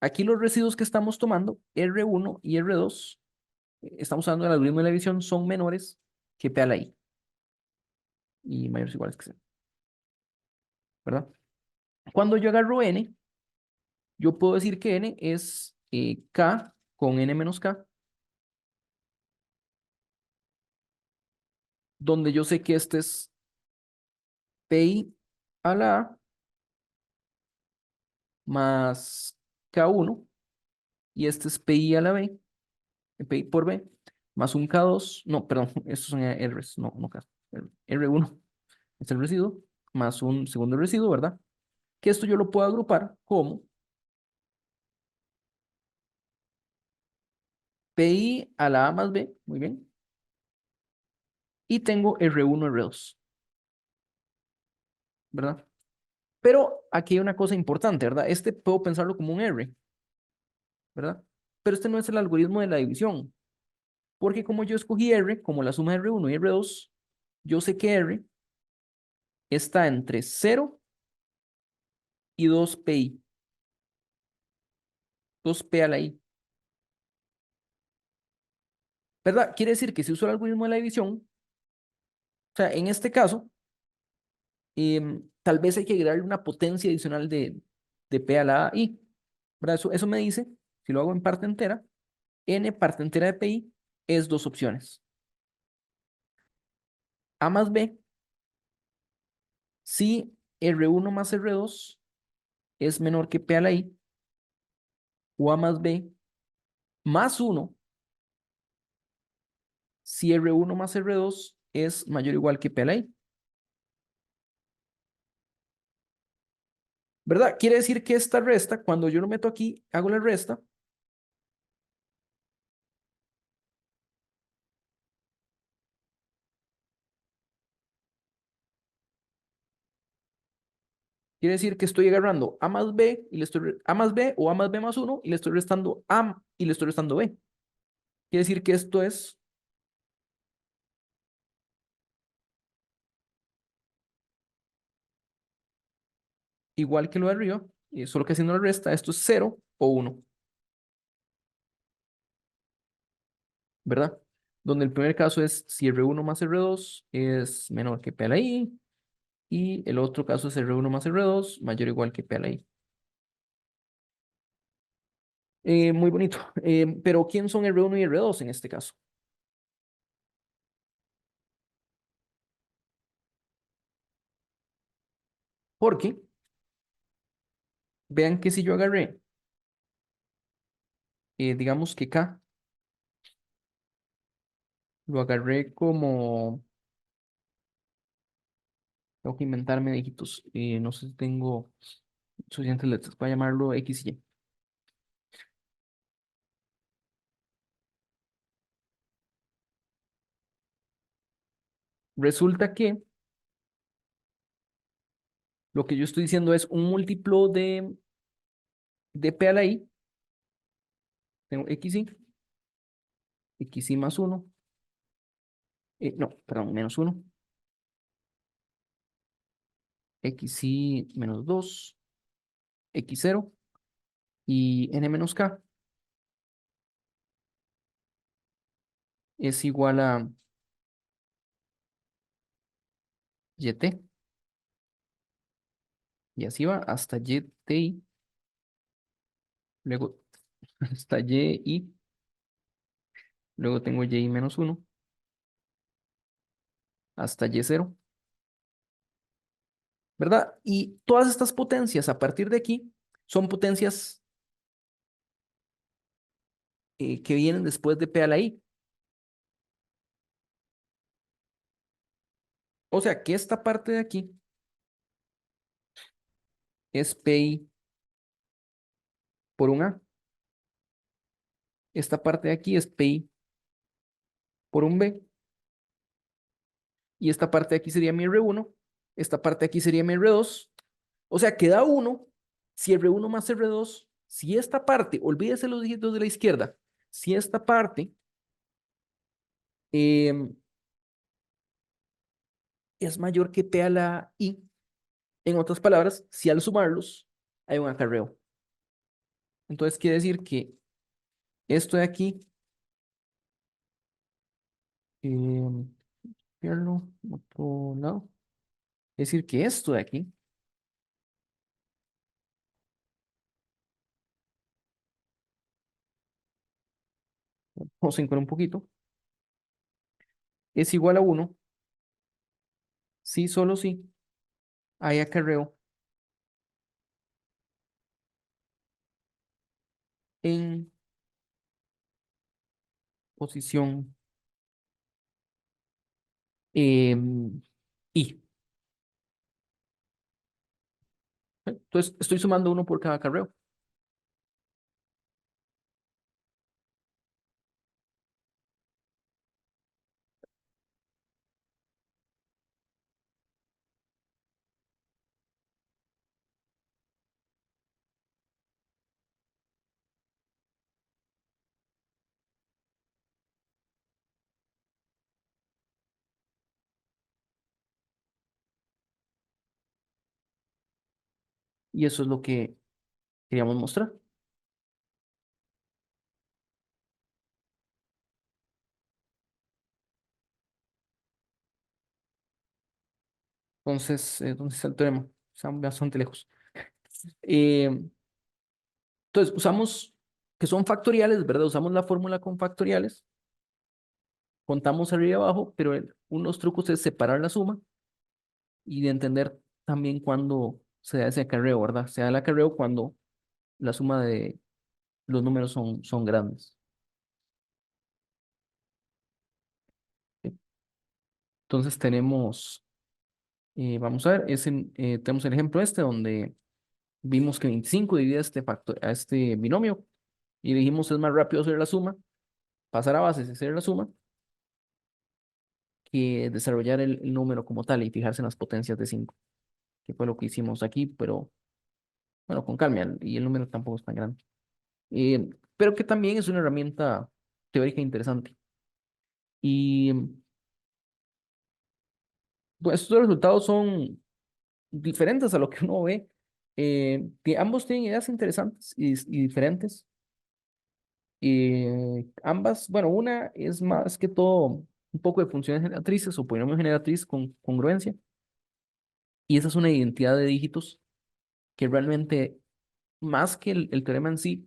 Speaker 1: aquí los residuos que estamos tomando, R1 y R2, estamos usando el algoritmo de la división, son menores que P a la I y mayores o iguales que C, ¿verdad? Cuando yo agarro n, yo puedo decir que n es k con n menos k, donde yo sé que este es pi a la a más k1 y este es pi a la b, pi por b, más un k2, no, perdón, estos son R's, no, no k, R1 es el residuo, más un segundo residuo, ¿verdad? Que esto yo lo puedo agrupar como pi a la a más b, muy bien, y tengo R1, R2, ¿verdad? Pero aquí hay una cosa importante, ¿verdad? Este puedo pensarlo como un R, ¿verdad? Pero este no es el algoritmo de la división, porque como yo escogí R como la suma de R1 y R2, yo sé que R está entre 0 y 2pi, 2p a la i, ¿verdad? Quiere decir que si uso el algoritmo de la división, o sea, en este caso, tal vez hay que agregarle una potencia adicional de p a la i, ¿verdad? Eso me dice, si lo hago en parte entera, n parte entera de pi es dos opciones. A más b, si R1 más R2 es menor que p a la i, o A más b más 1 si R1 más R2 es mayor o igual que p a la i. ¿verdad? Quiere decir que esta resta, cuando yo lo meto aquí, hago la resta, quiere decir que estoy agarrando A más B y le estoy A más B o A más B más uno y le estoy restando A y le estoy restando B. Quiere decir que esto es igual que lo de arriba, solo que haciendo la resta, esto es 0 o 1, ¿verdad? Donde el primer caso es si R1 más R2 es menor que P a la I, y el otro caso es R1 más R2 mayor o igual que P a la I. Muy bonito. Pero ¿quién son R1 y R2 en este caso? Porque vean que si yo agarré, digamos que K, lo agarré como, tengo que inventarme dígitos, no sé si tengo suficientes letras para llamarlo X y Y. Resulta que lo que yo estoy diciendo es un múltiplo de P a la I, tengo X y más uno, no, perdón, menos uno, X y menos 2, X0 y N menos K es igual a YT, y así va hasta YTI, luego hasta YI, luego tengo YI menos uno hasta Y0, ¿verdad? Y todas estas potencias a partir de aquí son potencias que vienen después de P a la I. O sea que esta parte de aquí es PI por un A. Esta parte de aquí es PI por un B. Y esta parte de aquí sería mi R1. Esta parte de aquí sería mi R2. O sea, queda uno. Si R1 más R2, si esta parte, olvídese los dígitos de la izquierda, si esta parte em, es mayor que P a la I, en otras palabras, si al sumarlos hay un acarreo. Entonces quiere decir que esto de aquí, eh, verlo, otro lado, es decir que esto de aquí, vamos a encontrar un poquito, es igual a uno si solo si hay acarreo en posición I. Entonces estoy sumando uno por cada acarreo. Y eso es lo que queríamos mostrar. Entonces, ¿dónde está el teorema? Está bastante lejos. Eh, entonces, usamos que son factoriales, ¿verdad? Usamos la fórmula con factoriales, contamos arriba y abajo, pero unos trucos es separar la suma y de entender también cuándo se da ese acarreo, ¿verdad? Se da el acarreo cuando la suma de los números son grandes. ¿Sí? Entonces tenemos, vamos a ver, tenemos el ejemplo este donde vimos que 25 divide a este factor, a este binomio y dijimos es más rápido hacer la suma, pasar a bases y hacer la suma, que desarrollar el número como tal y fijarse en las potencias de 5, que fue lo que hicimos aquí, pero bueno, con calma, y el número tampoco es tan grande. Pero que también es una herramienta teórica interesante. Y pues estos resultados son diferentes a lo que uno ve. Que ambos tienen ideas interesantes y diferentes. Ambas, bueno, una es más que todo un poco de funciones generatrices o polinomio generatriz con congruencia. Y esa es una identidad de dígitos que realmente, más que el teorema en sí,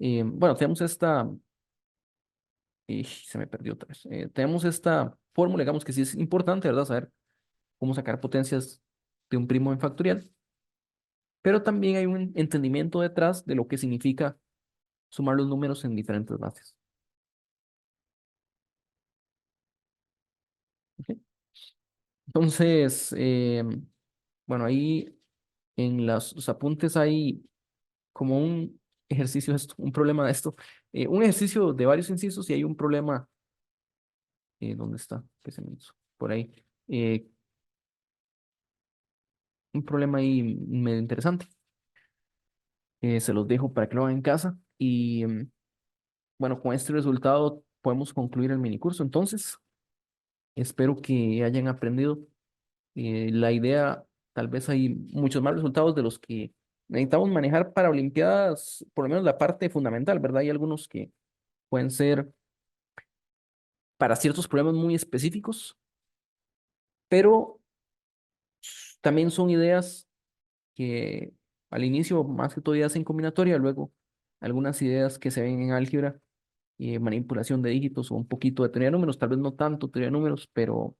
Speaker 1: bueno, tenemos esta, se me perdió otra vez. Tenemos esta fórmula, digamos que sí es importante, ¿verdad? Saber cómo sacar potencias de un primo en factorial, pero también hay un entendimiento detrás de lo que significa sumar los números en diferentes bases. ¿Ok? Entonces, bueno, ahí en los apuntes hay como un ejercicio de esto, un problema de esto, un ejercicio de varios incisos y hay un problema, ¿dónde está? ¿Qué se me hizo? Por ahí. eh, un problema ahí medio interesante. Se los dejo para que lo hagan en casa y bueno, con este resultado podemos concluir el minicurso. Entonces, espero que hayan aprendido. La idea, tal vez hay muchos más resultados de los que necesitamos manejar para Olimpiadas, por lo menos la parte fundamental, ¿verdad? Hay algunos que pueden ser para ciertos problemas muy específicos, pero también son ideas que al inicio, más que todo, ideas en combinatoria, luego algunas ideas que se ven en álgebra, manipulación de dígitos o un poquito de teoría de números, tal vez no tanto teoría de números, pero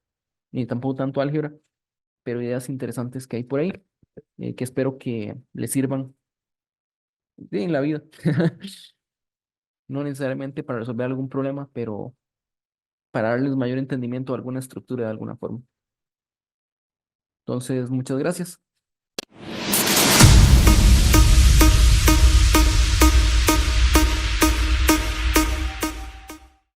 Speaker 1: ni tampoco tanto álgebra, pero ideas interesantes que hay por ahí, que espero que les sirvan en la vida. No necesariamente para resolver algún problema, pero para darles mayor entendimiento a alguna estructura de alguna forma. Entonces, muchas gracias.